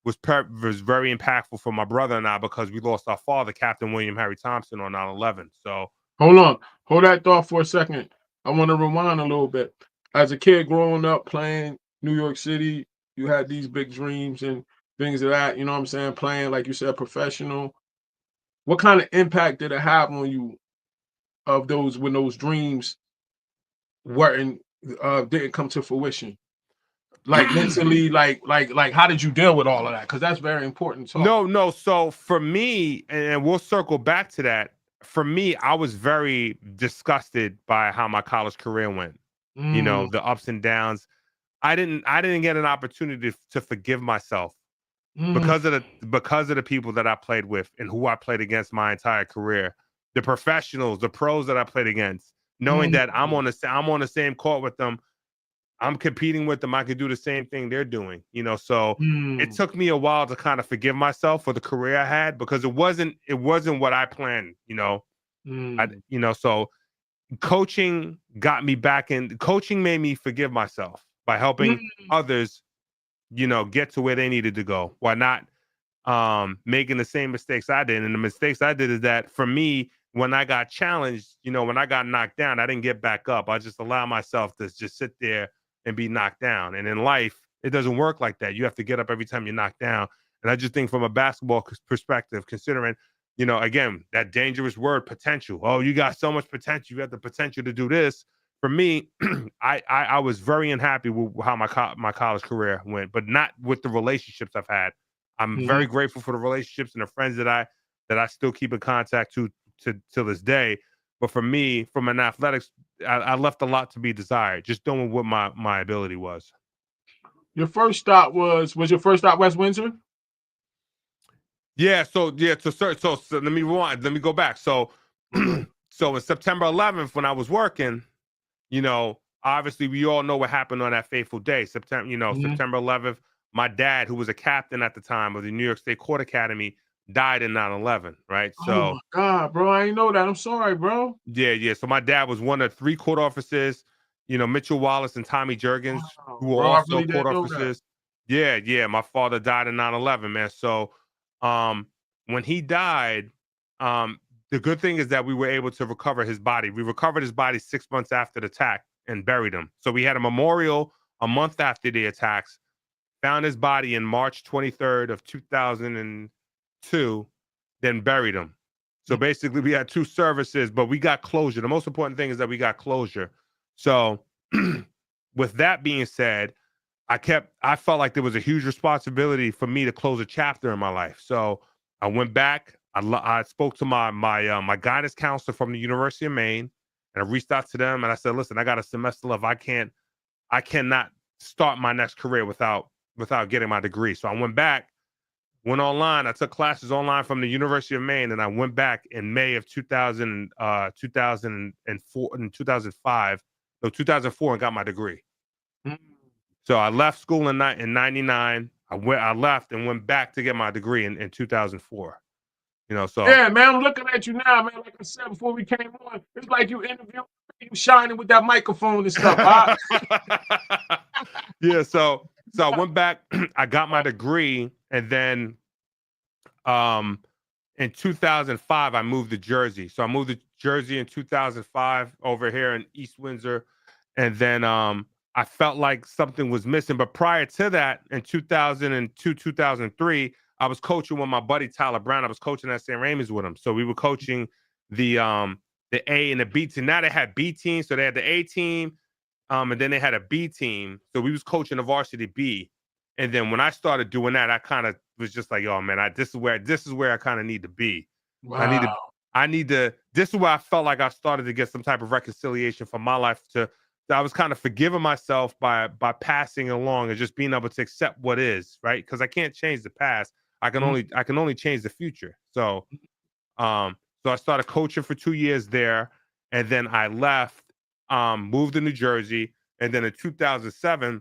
was very impactful for my brother and I because we lost our father, Captain William Harry Thompson, on 9/11. So hold that thought for a second. I want to rewind a little bit. As a kid growing up playing New York City, you had these big dreams and things of that, you know what I'm saying? Playing, like you said, professional. What kind of impact did it have on you when those dreams weren't didn't come to fruition? Like mentally, like how did you deal with all of that? Because that's very important to talk. No. So for me, and we'll circle back to that. For me, I was very disgusted by how my college career went. The ups and downs. I didn't get an opportunity to forgive myself because of the people that I played with and who I played against my entire career. The professionals, the pros that I played against, knowing that I'm on the same court with them, I'm competing with them, I could do the same thing they're doing, So it took me a while to kind of forgive myself for the career I had because it wasn't what I planned, So coaching got me back in. Coaching made me forgive myself by helping others, get to where they needed to go while not making the same mistakes I did. And the mistakes I did is that for me, when I got challenged, when I got knocked down, I didn't get back up. I just allowed myself to just sit there and be knocked down. And in life, it doesn't work like that. You have to get up every time you're knocked down. And I just think from a basketball perspective, considering, again, that dangerous word, potential. Oh, you got so much potential. You have the potential to do this. For me, I was very unhappy with how my college career went, but not with the relationships I've had. I'm very grateful for the relationships and the friends that I still keep in contact to this day. But for me, from an athletics, I left a lot to be desired, just doing what my ability was. Your first stop was your first stop West Windsor? Yeah. So let me rewind. Let me go back. So so in September 11th, when I was working, obviously we all know what happened on that fateful day. September 11th, my dad, who was a captain at the time of the New York State Court Academy, died in 9/11, right? Oh So my God, bro, I didn't know that. I'm sorry, bro. yeah. So my dad was one of 3 court officers, Mitchell Wallace and Tommy Jurgens, who were Bro, I also really court didn't know that. officers. Yeah. My father died in 9/11, man. So when he died, the good thing is that we were able to recover his body. We recovered his body 6 months after the attack and buried him. So we had a memorial a month after the attacks, found his body in March 23rd of 2002, then buried him. So basically we had 2 services, but we got closure. The most important thing is that we got closure. So with that being said, I felt like there was a huge responsibility for me to close a chapter in my life. So I went back. I spoke to my guidance counselor from the University of Maine, and I reached out to them and I said, listen, I got a semester left. I cannot start my next career without getting my degree. So I went back, went online. I took classes online from the University of Maine, and I went back in May of 2004 and 2004 and got my degree. So I left school in 99. I left and went back to get my degree in 2004. You know, so yeah, man, I'm looking at you now, man. Like I said before we came on, it's like you interviewing, you shining with that microphone and stuff. Yeah, so I went back, I got my degree, and then in 2005 I moved to Jersey. So I moved to Jersey in 2005 over here in East Windsor, and then I felt like something was missing. But prior to that, in 2002, 2003, I was coaching with my buddy Tyler Brown. I was coaching at St. Raymond's with him. So we were coaching the A and the B team. Now they had B teams, so they had the A team, and then they had a B team. So we was coaching the varsity B. And then when I started doing that, I kind of was just like, "Oh man, this is where I kind of need to be. Wow. I need to. This is where I felt like I started to get some type of reconciliation from my life. I was kind of forgiving myself by passing along and just being able to accept what is, right? Because I can't change the past. I can only change the future. So I started coaching for 2 years there, and then I left, moved to New Jersey, and then in 2007,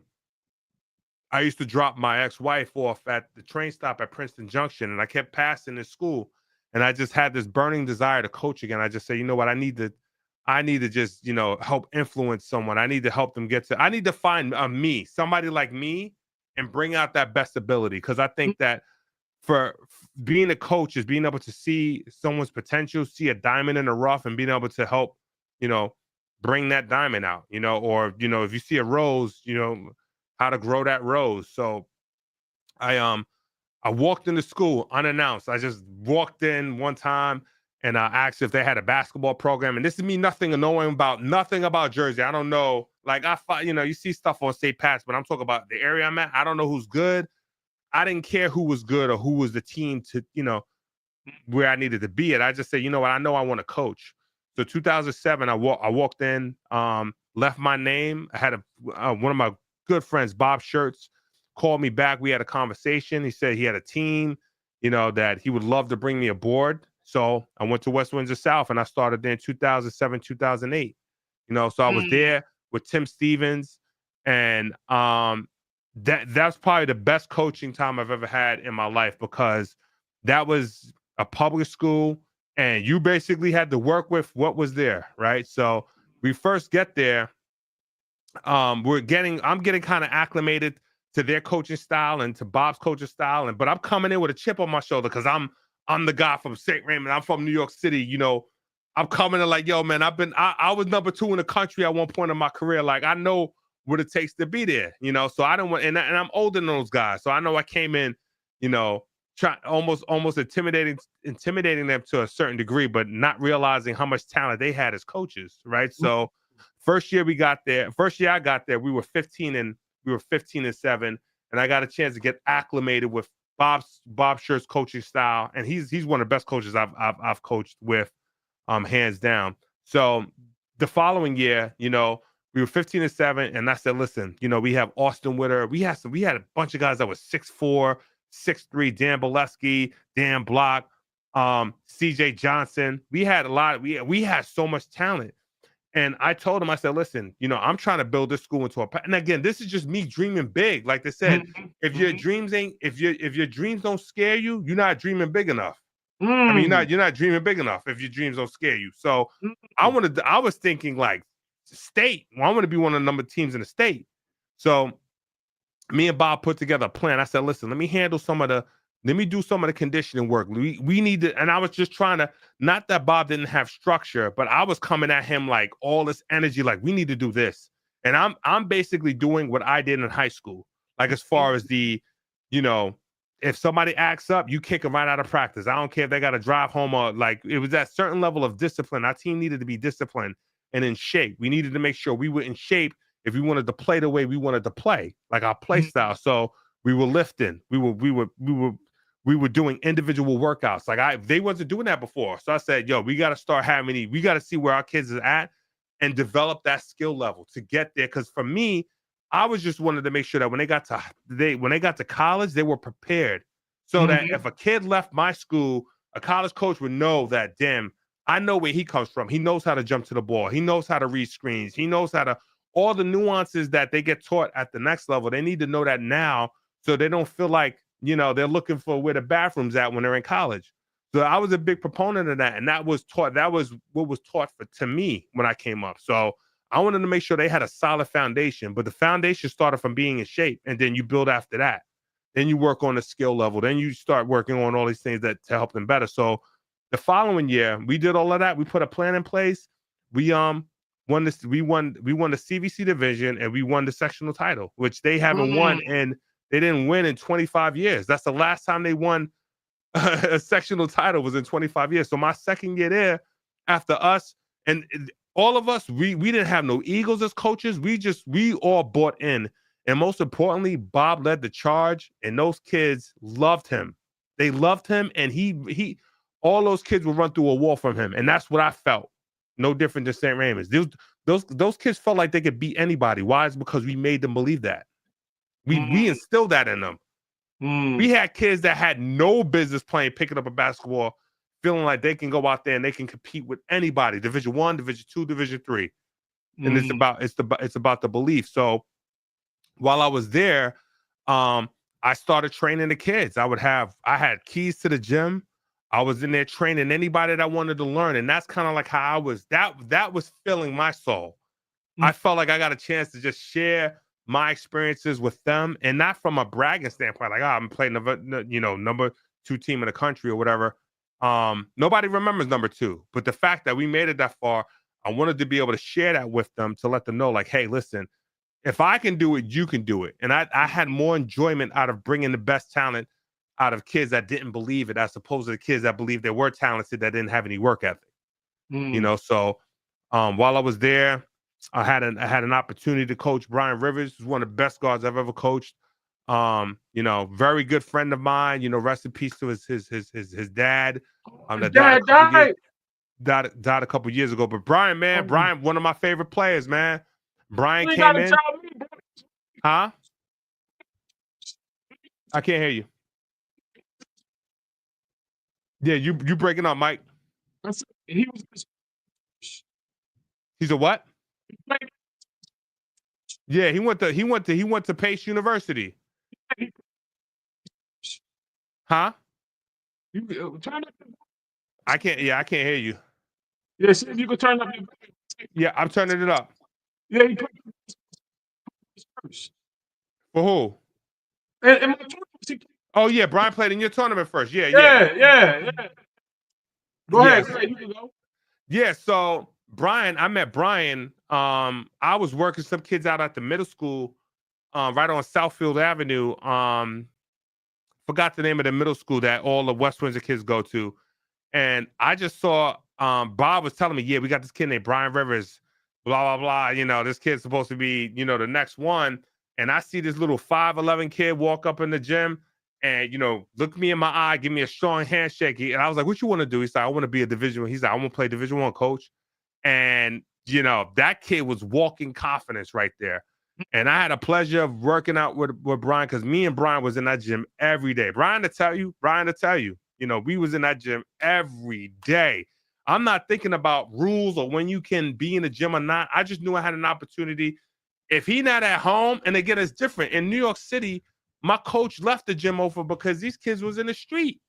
I used to drop my ex-wife off at the train stop at Princeton Junction, and I kept passing this school, and I just had this burning desire to coach again. I just said, you know what, I need to just, help influence someone. I need to help them I need to find somebody like me, and bring out that best ability. Because I think that for being a coach is being able to see someone's potential, see a diamond in the rough, and being able to help, bring that diamond out, or, if you see a rose, how to grow that rose. So I walked into school unannounced. I just walked in one time and I asked if they had a basketball program. And this is me nothing about Jersey. I don't know. Like you see stuff on State Pass, but I'm talking about the area I'm at. I don't know who's good. I didn't care who was good or who was the team to, where I needed to be at. I just said, you know what, I know I want to coach. So 2007, I walked in, left my name. I had one of my good friends, Bob Schertz, called me back. We had a conversation. He said he had a team, that he would love to bring me aboard. So I went to West Windsor South, and I started there in 2007, 2008. So I was there with Tim Stevens, and that's probably the best coaching time I've ever had in my life, because that was a public school, and you basically had to work with what was there, right? So we first get there, I'm getting kind of acclimated to their coaching style and to Bob's coaching style, but I'm coming in with a chip on my shoulder because I'm the guy from St. Raymond. I'm from New York City. I'm coming in like, yo, man, I was number 2 in the country at one point in my career. Like, I know what it takes to be there, so I don't want, and I'm older than those guys. So I know I came in, try almost intimidating them to a certain degree, but not realizing how much talent they had as coaches. Right. So first year I got there, we were 15 and 7, and I got a chance to get acclimated with Bob Schertz's coaching style, and he's one of the best coaches I've coached with, hands down. So the following year, we were 15 and 7, and I said, listen, we have Austin Witter. We had a bunch of guys that were 6'4", 6'3", Dan Bolesky, Dan Block, CJ Johnson. We had a lot. We had so much talent. And I told him, I said, listen, I'm trying to build this school into and again, this is just me dreaming big. Like they said, if your dreams don't scare you, you're not dreaming big enough. I mean, you're not dreaming big enough if your dreams don't scare you. So I was thinking like state. Well, I want to be one of the number teams in the state. So me and Bob put together a plan. I said, listen, let me handle some of Let me do some of the conditioning work. We need to, and I was just trying to, not that Bob didn't have structure, but I was coming at him like all this energy, like we need to do this. And I'm basically doing what I did in high school. Like as far as the, if somebody acts up, you kick them right out of practice. I don't care if they got to drive home or like, it was that certain level of discipline. Our team needed to be disciplined and in shape. We needed to make sure we were in shape if we wanted to play the way we wanted to play, like our play style. So we were lifting. We were doing individual workouts. Like they wasn't doing that before. So I said, yo, we got to start we got to see where our kids are at and develop that skill level to get there. Cause for me, I was just wanted to make sure that when they got to college, they were prepared. So that if a kid left my school, a college coach would know that, damn, I know where he comes from. He knows how to jump to the ball. He knows how to read screens. He knows how to, all the nuances that they get taught at the next level. They need to know that now so they don't feel like, they're looking for where the bathroom's at when they're in college. So I was a big proponent of that. And that was taught, that was what was taught to me when I came up. So I wanted to make sure they had a solid foundation, but the foundation started from being in shape. And then you build after that. Then you work on the skill level. Then you start working on all these things to help them better. So the following year, we did all of that. We put a plan in place. We won the CVC division and we won the sectional title, which they haven't won, and they didn't win in 25 years. That's the last time they won a sectional title was in 25 years. So my second year there, after us and all of us, we didn't have no egos as coaches. We all bought in. And most importantly, Bob led the charge, and those kids loved him. They loved him, and he all those kids would run through a wall from him. And that's what I felt. No different than St. Raymond's. Those kids felt like they could beat anybody. Why? It's because we made them believe that. We instilled that in them. We had kids that had no business picking up a basketball, feeling like they can go out there and they can compete with anybody. Division 1, Division 2, Division 3. And it's about the belief. So while I was there, I started training the kids. I had keys to the gym. I was in there training anybody that wanted to learn. And that's kind of like how I was, that was filling my soul. I felt like I got a chance to just share my experiences with them, and not from a bragging standpoint, like, I'm playing number 2 team in the country or whatever. Nobody remembers number 2, but the fact that we made it that far, I wanted to be able to share that with them to let them know, like, hey, listen, if I can do it, you can do it. And I had more enjoyment out of bringing the best talent out of kids that didn't believe it, as opposed to the kids that believed they were talented that didn't have any work ethic. So while I was there, I had an opportunity to coach Brian Rivers, who's one of the best guards I've ever coached. Very good friend of mine. Rest in peace to his dad. That died a couple years ago. But Brian, man, Brian, one of my favorite players, man. Brian came in. Huh? I can't hear you. Yeah, you breaking up, Mike. He's a what? Yeah, he went to Pace University. Huh? I can't hear you. Yeah, see if you can turn up your. Yeah, I'm turning it up. Yeah, he played first. For who? And my tournament, oh yeah, Brian played in your tournament first. Yeah. Go ahead, you can go. Yeah, so I met Brian. I was working some kids out at the middle school, right on Southfield Avenue. Forgot the name of the middle school that all the West Windsor kids go to. And I just saw Bob was telling me, yeah, we got this kid named Brian Rivers, blah, blah, blah. This kid's supposed to be, the next one. And I see this little 5'11" kid walk up in the gym and, look me in my eye, give me a strong handshake. And I was like, what you want to do? He said, I want to be a Division 1. He's like, I want to play Division 1 coach. And, that kid was walking confidence right there. And I had a pleasure of working out with Brian, because me and Brian was in that gym every day. Brian to tell you, we was in that gym every day. I'm not thinking about rules or when you can be in the gym or not. I just knew I had an opportunity. If he not at home, and again, it's different. In New York City, my coach left the gym over because these kids was in the street.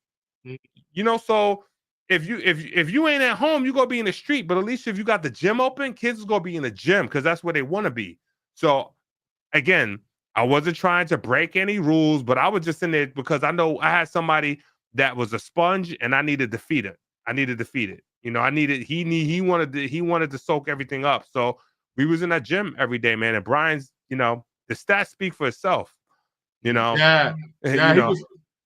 So if you ain't at home, you gonna be in the street. But at least if you got the gym open, kids is gonna be in the gym because that's where they want to be. So again, I wasn't trying to break any rules, but I was just in there because I know I had somebody that was a sponge and I needed to feed it. I needed to feed it. You know, he wanted to soak everything up. So we was in that gym every day, man. And Brian's, you know, the stats speak for itself. You know, Yeah, you know,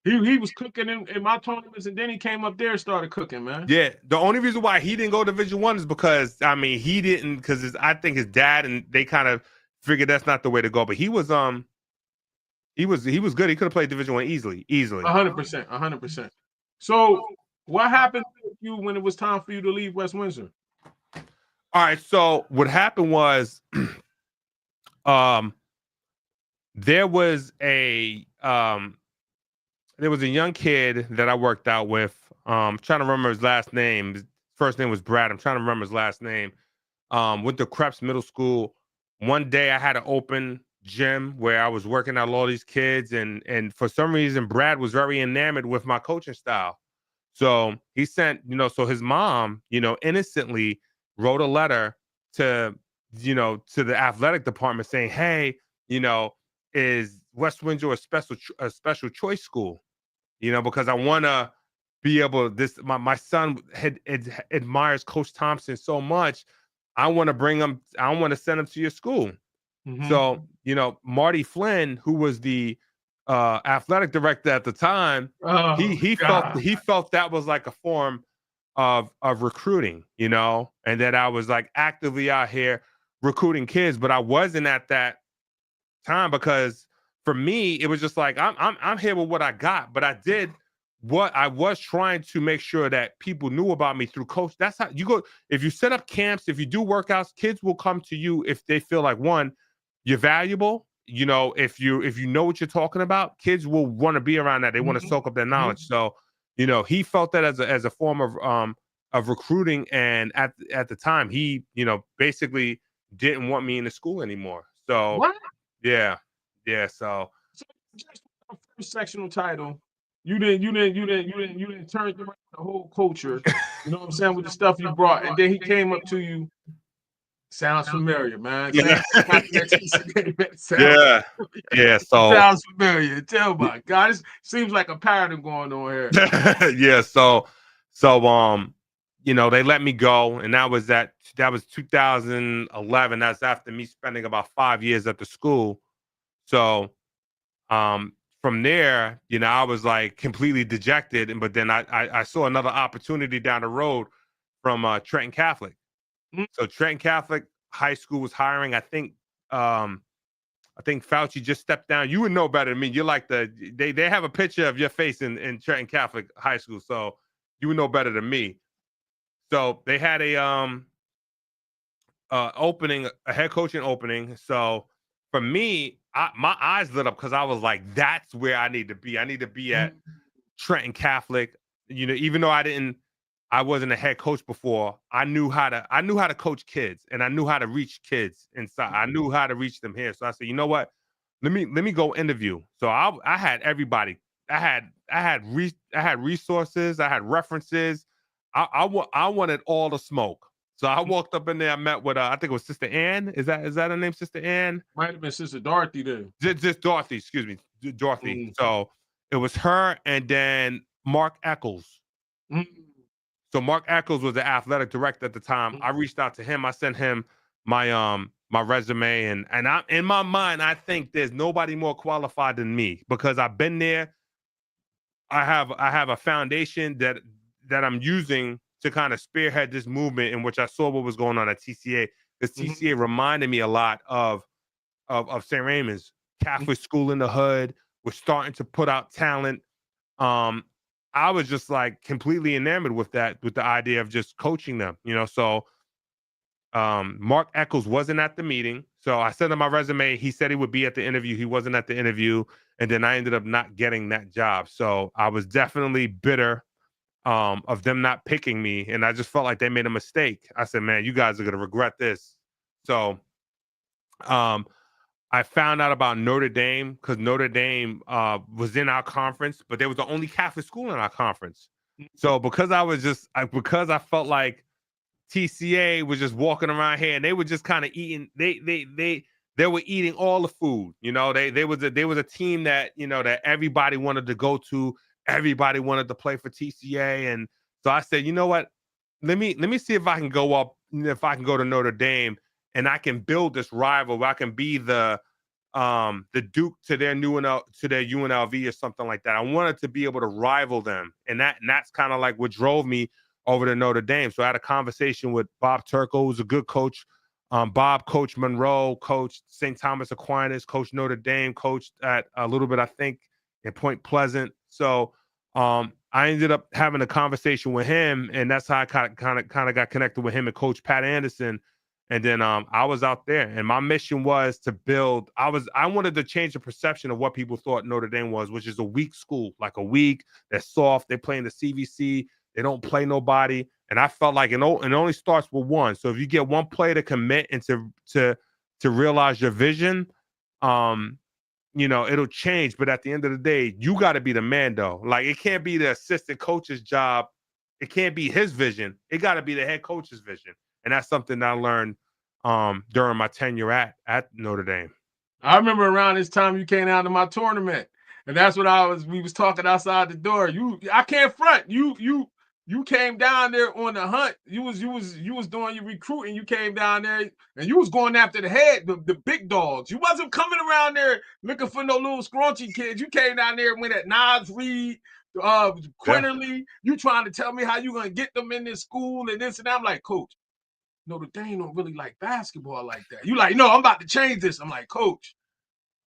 he was cooking in my tournaments, and then he came up there and started cooking, man. yeah. The only reason why he didn't go to Division One is because I mean he didn't because I think his dad and they kind of figured that's not the way to go. But he was good. He could have played Division One easily. 100%, 100%. So what happened to you when it was time for you to leave West Windsor? All right. So what happened was, there was a young kid that I worked out with. Trying to remember his last name. His first name was Brad. I'm trying to remember his last name. Went to Krebs Middle School. One day I had an open gym where I was working out all these kids, and for some reason Brad was very enamored with my coaching style. So he sent, you know, so his mom, you know, innocently wrote a letter to, you know, to the athletic department saying, hey, you know, is West Windsor a special choice school? You know, because I want to be able my son admires Coach Thompson so much. I want to bring him, I want to send him to your school. So, you know, Marty Flynn, who was the athletic director at the time, he felt that was like a form of recruiting, you know, and that I was like actively out here recruiting kids, but I wasn't at that time because for me it was just like I'm here with what I got, but I did what I was trying to make sure that people knew about me through coach. That's how you go. If you set up camps, if you do workouts, kids will come to you if they feel like, one, you're valuable. You know, if you know what you're talking about, kids will want to be around that. They want to soak up that knowledge. So, you know, he felt that as a form of recruiting, and at the time he, you know, basically didn't want me in the school anymore. So What? yeah. So just the first sectional title, you didn't turn around the whole culture. You know what I'm saying, with the stuff you brought, and then he came up to you. Sounds familiar, man. Yeah. Sounds Yeah. So sounds familiar. Tell my God, it seems like a pattern going on here. yeah. So you know, they let me go, and that was 2011. That's after me spending about 5 years at the school. So from there, you know, I was like completely dejected. But then I saw another opportunity down the road from Trenton Catholic. So Trenton Catholic High School was hiring. I think Fauci just stepped down. You would know better than me. You're like they have a picture of your face in Trenton Catholic High School, so you would know better than me. So they had a opening, a head coaching opening. So for me, my eyes lit up because I was like, that's where I need to be. I need to be at Trenton Catholic. You know, even though I wasn't a head coach before, I knew how to coach kids, and I knew how to reach kids inside. I knew how to reach them here. So I said, you know what? Let me go interview. So I had everybody. I had resources. I had references. I wanted all the smoke. So I walked up in there. I met with I think it was Sister Ann. Is that her name, Sister Ann? Might have been Sister Dorothy then. Just Dorothy. Excuse me, Dorothy. So it was her, and then Mark Eccles. So Mark Eccles was the athletic director at the time. I reached out to him. I sent him my my resume, and I, in my mind, I think there's nobody more qualified than me because I've been there. I have a foundation that I'm using to kind of spearhead this movement, in which I saw what was going on at TCA. Because TCA reminded me a lot of St. Raymond's Catholic school in the hood. We're starting to put out talent. I was just like completely enamored with the idea of just coaching them, you know. So Mark Eccles wasn't at the meeting. So I sent him my resume. He said he would be at the interview. He wasn't at the interview. And then I ended up not getting that job. So I was definitely bitter of them not picking me. And I just felt like they made a mistake. I said, man, you guys are going to regret this. So I found out about Notre Dame because Notre Dame was in our conference, but they was the only Catholic school in our conference. So because I felt like TCA was just walking around here and they were just kind of eating, they they were eating all the food. You know, they was a team that, you know, that everybody wanted to go to. Everybody wanted to play for TCA. And so I said, you know what? Let me see if I can go up, if I can go to Notre Dame and I can build this rival where I can be the Duke to their UNLV or something like that. I wanted to be able to rival them. And that's kind of like what drove me over to Notre Dame. So I had a conversation with Bob Turco, who's a good coach. Bob coached Monroe, coached St. Thomas Aquinas, coached Notre Dame, coached at a little bit, I think, in Point Pleasant. So I ended up having a conversation with him, and that's how I kind of got connected with him and Coach Pat Anderson. And then I was out there, and my mission was to build. I wanted to change the perception of what people thought Notre Dame was, which is a weak school, like a weak. They're soft. They play in the CVC. They don't play nobody. And I felt like it only starts with one. So if you get one player to commit and to realize your vision, you know, it'll change. But at the end of the day, you got to be the man, though. Like, it can't be the assistant coach's job. It can't be his vision. It got to be the head coach's vision. And that's something that I learned during my tenure at Notre Dame. I remember around this time you came out to my tournament, and that's what we was talking outside the door. I can't front. You came down there on the hunt. You was doing your recruiting. You came down there and you was going after the big dogs. You wasn't coming around there looking for no little scraunchy kids. You came down there and went at Nas Reed, Quinterly. You trying to tell me how you gonna get them in this school and this and that. I'm like, Coach, Notre Dame don't really like basketball like that. You like, no, I'm about to change this. I'm like, Coach,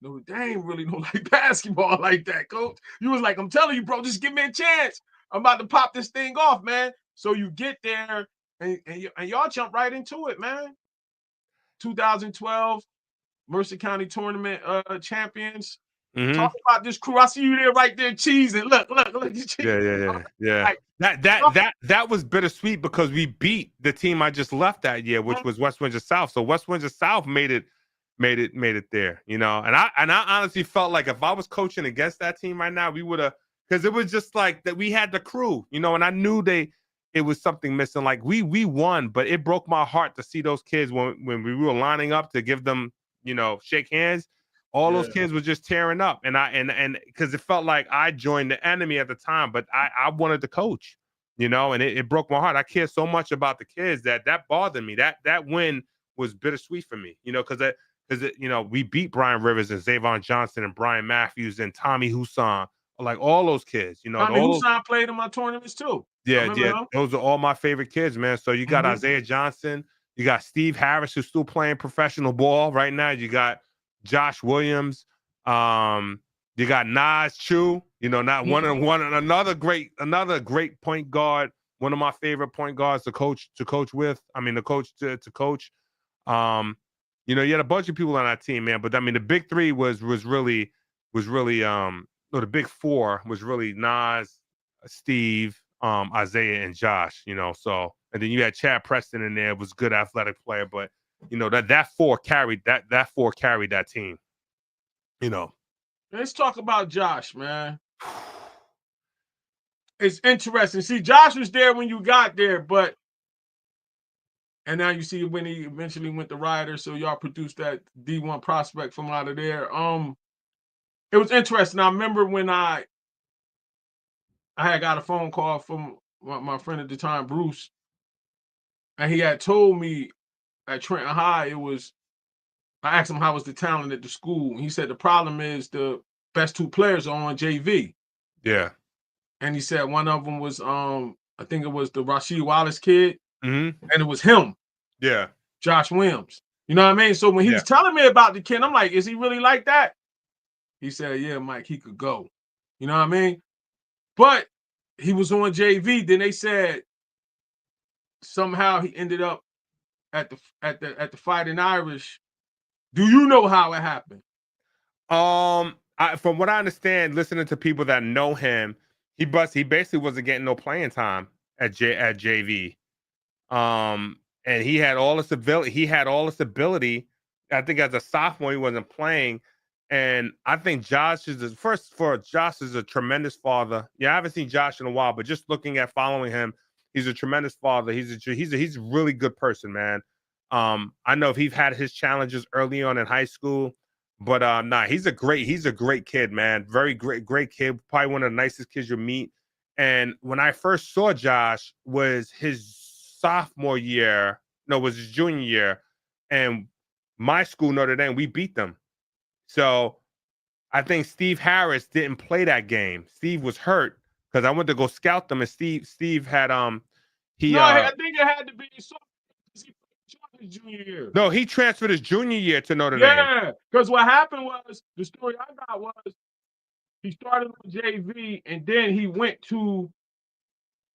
Notre Dame really don't like basketball like that, Coach. You was like, I'm telling you, bro, just give me a chance. I'm about to pop this thing off, man. So you get there and y'all jump right into it, man. 2012 Mercer County Tournament champions. Mm-hmm. Talk about this crew. I see you there right there cheesing. Look. Yeah. Like, that was bittersweet because we beat the team I just left that year, which was West Windsor South. So West Windsor South made it there, you know. And I honestly felt like if I was coaching against that team right now, we would have, because it was just like that we had the crew, you know, and I knew it was something missing. Like we won, but it broke my heart to see those kids when we were lining up to give them, you know, shake hands. All those kids were just tearing up, and because it felt like I joined the enemy at the time, but I wanted to coach, you know, and it broke my heart. I care so much about the kids that bothered me. That win was bittersweet for me, you know, because you know, we beat Brian Rivers and Zavon Johnson and Brian Matthews and Tommy Husan, like all those kids, you know. Tommy Husan played in my tournaments too. Yeah. Those are all my favorite kids, man. So you got Isaiah Johnson, you got Steve Harris, who's still playing professional ball right now. You got Josh Williams, you got Nas Chu, you know, another great point guard, one of my favorite point guards to coach with. I mean, to coach. You know, you had a bunch of people on that team, man. But I mean, the big three was really the big four was really Nas, Steve, Isaiah, and Josh. You know, so and then you had Chad Preston in there, was a good athletic player, but you know, that four carried that team. You know. Let's talk about Josh, man. It's interesting. See, Josh was there when you got there, and now you see when he eventually went to Rider, so y'all produced that D1 prospect from out of there. It was interesting. I remember when I had got a phone call from my friend at the time, Bruce, and he had told me at Trenton High, I asked him how was the talent at the school. And he said the problem is the best two players are on JV. Yeah. And he said one of them was I think it was the Rasheed Wallace kid, and it was him. Yeah. Josh Williams. You know what I mean? So when he was telling me about the kid, I'm like, is he really like that? He said, yeah, Mike, he could go. You know what I mean? But he was on JV. Then they said somehow he ended up at the Fighting Irish. Do you know how it happened? From what I understand, listening to people that know him, he basically wasn't getting no playing time at JV. And he had all this ability. I think as a sophomore, he wasn't playing. And I think Josh is a tremendous father. Yeah, I haven't seen Josh in a while, but just looking at following him, he's a tremendous father. He's a really good person, man. I know he's had his challenges early on in high school, but nah, he's a great kid, man. Very great kid. Probably one of the nicest kids you'll meet. And when I first saw Josh was his sophomore year, no, it was his junior year, and my school, Notre Dame, we beat them. So I think Steve Harris didn't play that game. Steve was hurt because I went to go scout them, and Steve had he No, I think it had to be so because he played his junior year. no, he transferred his junior year to Notre Dame. Yeah, because what happened was the story I got was he started on JV and then he went to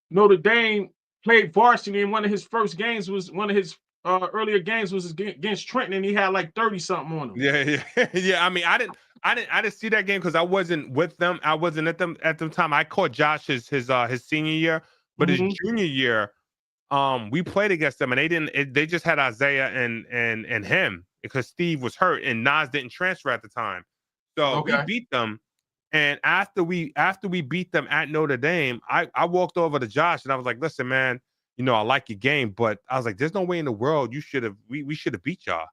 Notre Dame, played varsity, and one of his first games was one of his earlier games was against Trenton, and he had like 30 something on him. Yeah. I mean, I didn't see that game because I wasn't with them. I wasn't at them at the time. I caught Josh his senior year, but his junior year, we played against them, and they just had Isaiah and him because Steve was hurt and Nas didn't transfer at the time. So we beat them. And after we beat them at Notre Dame, I walked over to Josh and I was like, listen, man, I like your game, but I was like, there's no way in the world we should have beat y'all,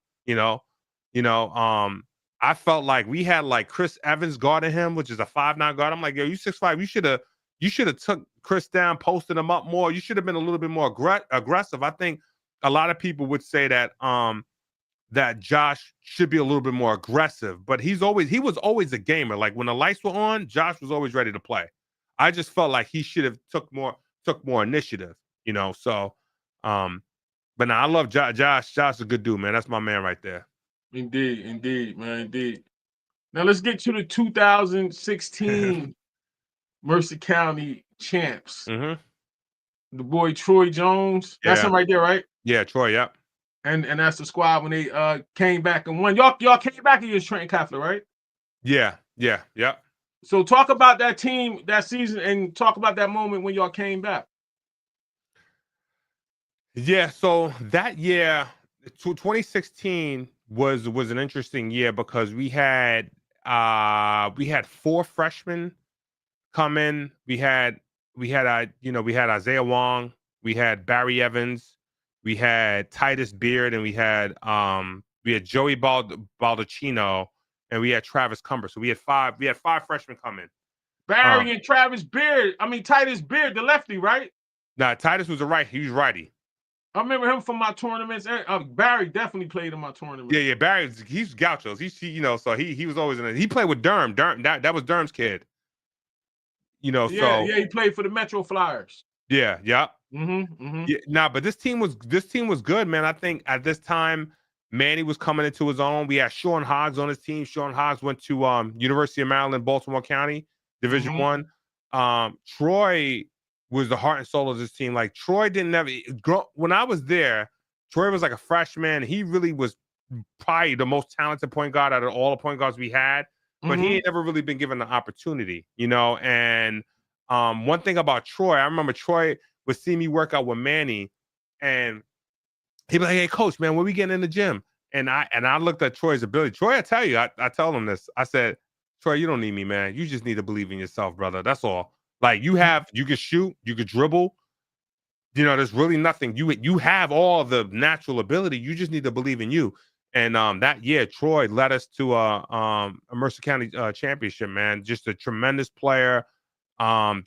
I felt like we had like Chris Evans guarding him, which is a 5'9" guard. I'm like, yo, you 6'5", you should have took Chris down, posted him up more. You should have been a little bit more aggressive. I think a lot of people would say that that Josh should be a little bit more aggressive, but he was always a gamer. Like when the lights were on, Josh was always ready to play. I just felt like he should have took more initiative, So, but now I love Josh. Josh is a good dude, man. That's my man right there. Indeed, man, indeed. Now let's get to the 2016 Mercer County champs. Mm-hmm. The boy Troy Jones. That's him right there, right? Yeah, Troy. Yep. And that's the squad when they came back and won. Y'all came back against Trenton Catholic, right? Yeah. So talk about that team that season and talk about that moment when y'all came back. Yeah, so that year, 2016 was an interesting year because we had 4 freshmen come in. We had Isaiah Wong, we had Barry Evans, we had Titus Beard, and we had Joey Baldacchino, and we had Travis Cumber. So we had 5 freshmen come in. Barry and Titus Beard, the lefty, right? Nah, Titus was he was righty. I remember him from my tournaments. Barry definitely played in my tournament. Yeah, Barry, he's Gauchos. So he was always in it. He played with Durham. That was Durham's kid. He played for the Metro Flyers. Yeah. Yeah, but this team was good, man. I think at this time, Manny was coming into his own. We had Sean Hoggs on his team. Sean Hoggs went to University of Maryland, Baltimore County, Division I. Troy was the heart and soul of this team. Like Troy when I was there, Troy was like a freshman. He really was probably the most talented point guard out of all the point guards we had, but he ain't never really been given the opportunity, And one thing about Troy, I remember Troy would see me work out with Manny, and he'd be like, "Hey, coach, man, when we getting in the gym?" And I looked at Troy's ability. Troy, I tell you, I tell him this. I said, "Troy, you don't need me, man. You just need to believe in yourself, brother. That's all. Like you can shoot, you can dribble. There's really nothing. You have all the natural ability. You just need to believe in you." And that year, Troy led us to a Mercer County championship, man. Just a tremendous player,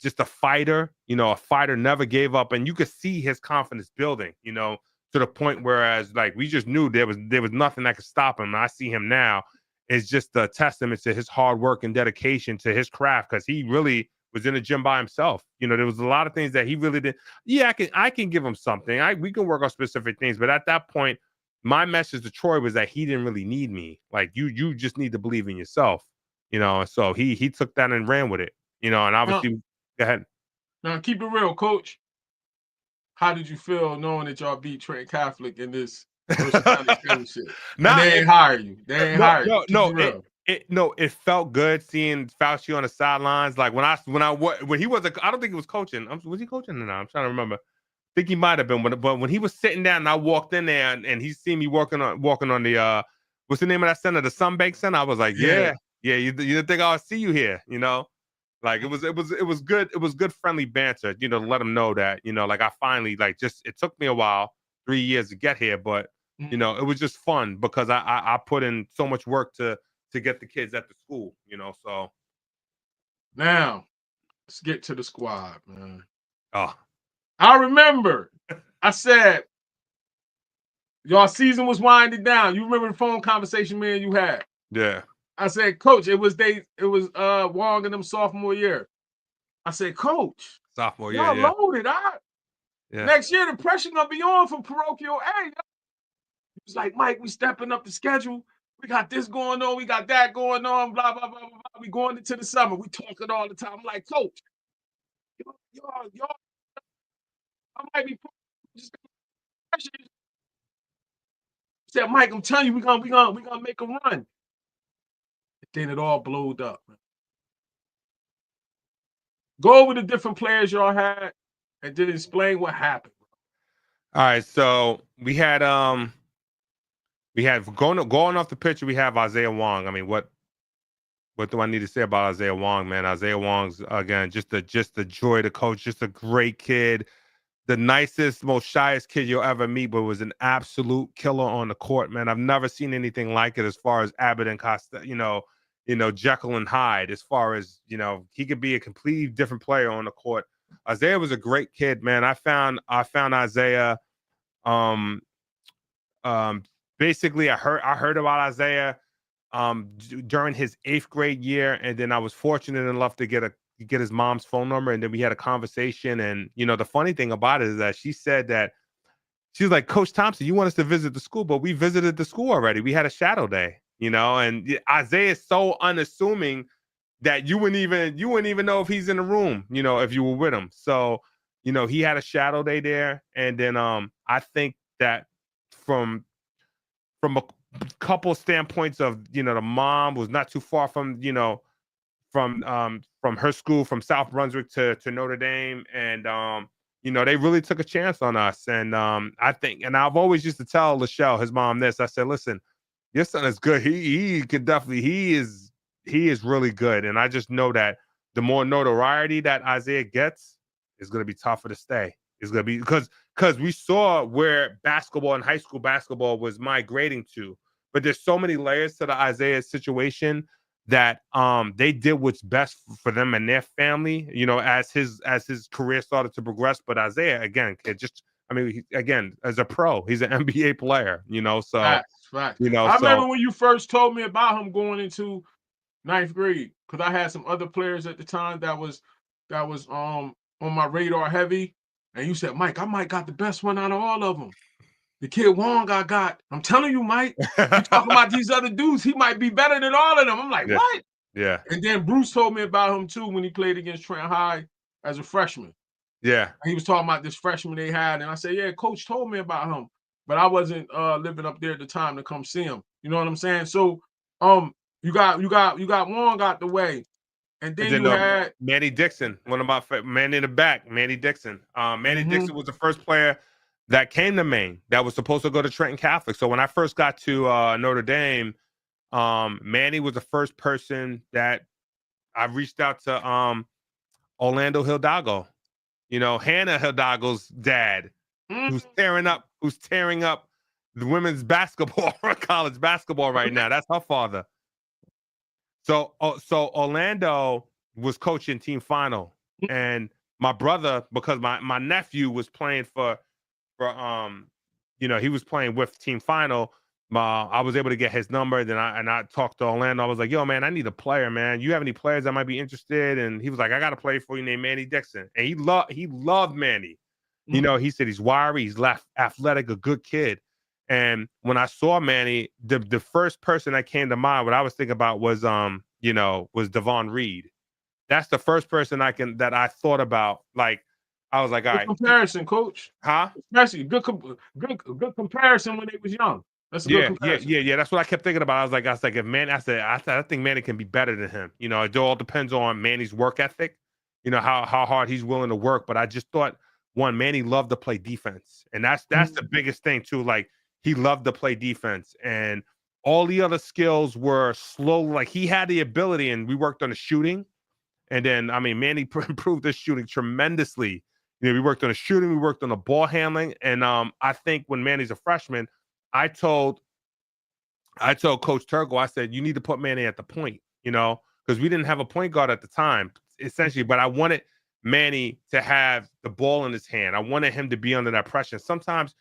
just a fighter. A fighter, never gave up, and you could see his confidence building. To the point whereas like we just knew there was nothing that could stop him. And I see him now. It's just a testament to his hard work and dedication to his craft because he really was in the gym by himself. There was a lot of things that he really did. Yeah, I can give him something. We can work on specific things, but at that point, my message to Troy was that he didn't really need me. Like you just need to believe in yourself. So he took that and ran with it. And obviously, go ahead. Now keep it real, coach. How did you feel knowing that y'all beat Trenton Catholic in this Mercer County championship? They ain't hire you. They ain't hire you. It felt good seeing Fauci on the sidelines. Like when he was, I don't think he was coaching. Was he coaching? No, I'm trying to remember. I think he might have been. But when he was sitting down and I walked in there and he seen me walking on the what's the name of that center? The Sunbank Center. I was like, yeah. You didn't think I would see you here? Like it was good. It was good friendly banter. To let him know that like I finally it took me a while, 3 years to get here, but You know, it was just fun because I put in so much work to get the kids at the school, you know. So Now, let's get to the squad, man. oh I remember I said, y'all season was winding down. You remember the phone conversation me and you had? yeah. I said, Coach, it was Wong and them sophomore year. I said, Coach, Sophomore year, y'all yeah. loaded. Yeah. Next year, the pressure gonna be on for parochial A. He was like, Mike, we stepping up the schedule. We got this going on. We got that going on. Blah, blah, blah, blah, blah. We going into the summer. We talking all the time. I'm like, Coach, y'all, I might be just pressure. He said, Mike, I'm telling you, we gonna make a run. Then it all blowed up. Go over the different players y'all had and then explain what happened. All right, so we had going off the picture, we have Isaiah Wong. I mean, what do I need to say about Isaiah Wong, man? Isaiah Wong's again just the joy to coach, just a great kid, the nicest, most shyest kid you'll ever meet, but was an absolute killer on the court, man. I've never seen anything like it as far as Abbott and Costa, Jekyll and Hyde, as far as, he could be a completely different player on the court. Isaiah was a great kid, man. I found Isaiah, basically I heard about Isaiah during his 8th grade year, and then I was fortunate enough to get his mom's phone number, and then we had a conversation. And the funny thing about it is that she said that she was like, Coach Thompson, you want us to visit the school, but we visited the school already. We had a shadow day, and Isaiah is so unassuming that you wouldn't even know if he's in the room, if you were with him. So, he had a shadow day there. And then I think that from a couple standpoints of, the mom was not too far from her school, from South Brunswick to Notre Dame. And, they really took a chance on us. And I think, and I've always used to tell Lachelle, his mom, this. I said, listen, your son is good. He could definitely, he is really good. And I just know that the more notoriety that Isaiah gets, is going to be tougher to stay. It's going to be because we saw where basketball and high school basketball was migrating to. But there's so many layers to the Isaiah situation that they did what's best for them and their family, as his career started to progress. But Isaiah, again, as a pro, he's an NBA player, so Facts. I remember when you first told me about him going into 9th grade, because I had some other players at the time that was on my radar heavy, and you said, Mike, I might got the best one out of all of them. The kid Wong I got. I'm telling you, Mike, you talking about these other dudes, he might be better than all of them. I'm like, what? Yeah. And then Bruce told me about him too when he played against Trent High as a freshman. Yeah. He was talking about this freshman they had, and I said, yeah, Coach told me about him, but I wasn't living up there at the time to come see him. You know what I'm saying? So, you got Wong out the way, and then you had Manny Dixon, one of my man in the back, Manny Dixon. Manny Dixon was the first player that came to Maine that was supposed to go to Trenton Catholic. So when I first got to Notre Dame, Manny was the first person that I reached out to. Orlando Hidalgo, Hannah Hidalgo's dad, who's tearing up the women's basketball, college basketball right now. That's her father. So Orlando was coaching team final, and my brother, because my nephew was playing for he was playing with team final. I was able to get his number. Then I talked to Orlando. I was like, yo, man, I need a player, man. You have any players that might be interested? And he was like, I got a player for you named Manny Dixon. And he loved Manny. He said he's wiry, he's athletic, a good kid. And when I saw Manny, the first person that came to mind, what I was thinking about was was Devon Reed. That's the first person that I thought about. Like, I was like, all right. Comparison, Coach. Huh? Especially good comparison when they was young. That's a good comparison. Yeah. That's what I kept thinking about. I was like, if Manny, I think Manny can be better than him. It all depends on Manny's work ethic. How hard he's willing to work. But I just thought, Manny loved to play defense, and that's the biggest thing too. Like, he loved to play defense, and all the other skills were slow. Like, he had the ability, and we worked on the shooting. And then, Manny improved his shooting tremendously. We worked on the shooting, we worked on the ball handling. And I think when Manny's a freshman, I told Coach Turco, I said, you need to put Manny at the point, because we didn't have a point guard at the time, essentially. But I wanted Manny to have the ball in his hand. I wanted him to be under that pressure. Sometimes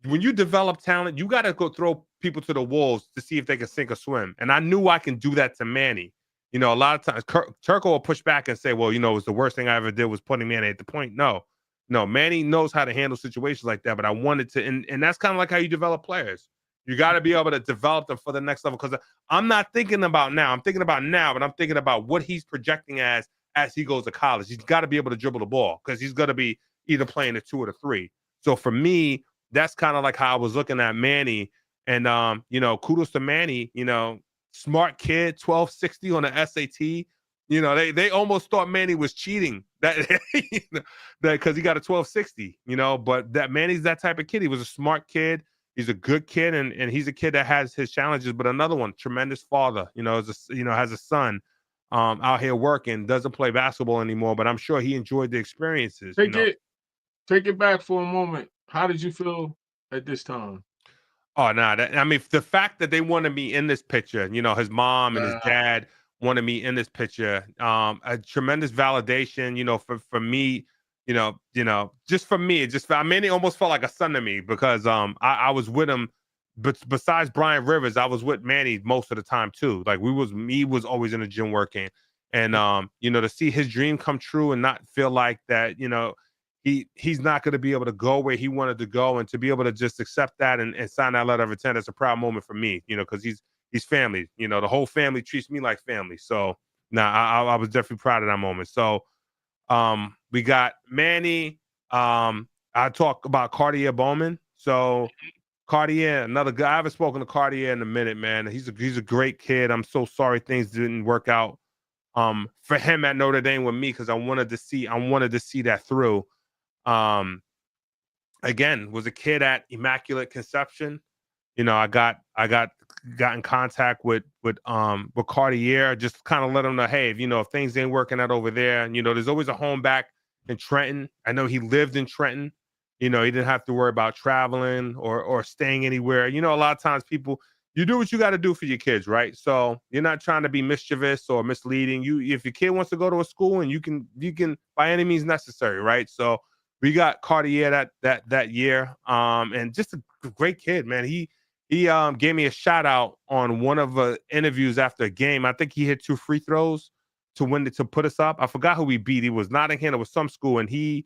when you develop talent, you got to go throw people to the wolves to see if they can sink or swim. And I knew I can do that to Manny. A lot of times Turco will push back and say, well, it was the worst thing I ever did was putting Manny at the point. No, Manny knows how to handle situations like that. But I wanted to, and that's kind of like how you develop players. You got to be able to develop them for the next level. Because I'm not thinking about now. I'm thinking about now, but I'm thinking about what he's projecting as he goes to college. He's got to be able to dribble the ball because he's going to be either playing the 2 or the 3. So for me, that's kind of like how I was looking at Manny. And, kudos to Manny, smart kid, 1260 on the SAT. They almost thought Manny was cheating that because he got a 1260, but that Manny's that type of kid. He was a smart kid. He's a good kid, and he's a kid that has his challenges. But another one, tremendous father, has a son out here working, doesn't play basketball anymore, but I'm sure he enjoyed the experiences. Take it back for a moment. How did you feel at this time? Oh, no. The fact that they wanted me in this picture, his mom and his dad wanted me in this picture, a tremendous validation, for me, just for me, it almost felt like a son to me because I was with him. But besides Brian Rivers, I was with Manny most of the time too. Like he was always in the gym working, and to see his dream come true and not feel like that, he's not going to be able to go where he wanted to go, and to be able to just accept that and sign that letter of intent, it's a proud moment for me, because he's family. The whole family treats me like family. So I was definitely proud of that moment. So we got Manny. I talk about Cartier Bowman. So Cartier, another guy. I haven't spoken to Cartier in a minute, man. He's a great kid. I'm so sorry things didn't work out for him at Notre Dame with me, because I wanted to see that through. Again, was a kid at Immaculate Conception. I got in contact with Cartier, just kind of let him know, hey, if things ain't working out over there, and there's always a home back in Trenton. I know he lived in Trenton. He didn't have to worry about traveling or staying anywhere. A lot of times people, you do what you got to do for your kids, right? So you're not trying to be mischievous or misleading. If your kid wants to go to a school, and you can by any means necessary, right? So we got Cartier that year, and just a great kid, man. He gave me a shout out on one of the interviews after a game. I think he hit 2 free throws to put us up. I forgot who we beat. He was Nottingham. It was some school, and me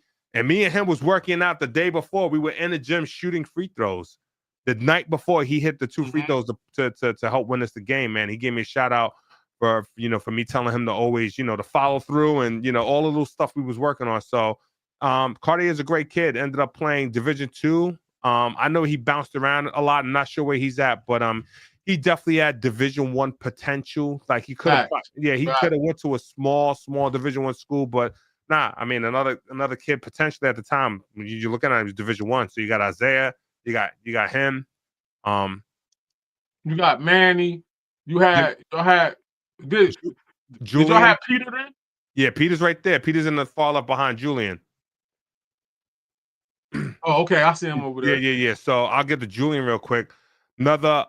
and him was working out the day before. We were in the gym shooting free throws. The night before he hit the 2 free throws to help win us the game, man. He gave me a shout out for me telling him to always, to follow through and, all the little stuff we was working on. So Cartier is a great kid. Ended up playing Division II. I know he bounced around a lot. I'm not sure where he's at, but he definitely had Division I potential. Like he could have, could have went to a small Division I school, but nah. I mean, another kid potentially at the time. You're looking at him as Division I. So you got Isaiah, you got him. You got Manny. Did y'all have Peter then? Yeah, Peter's right there. Peter's in the far left behind Julian. Oh, okay. I see him over there. Yeah. So I'll get to Julian real quick. Another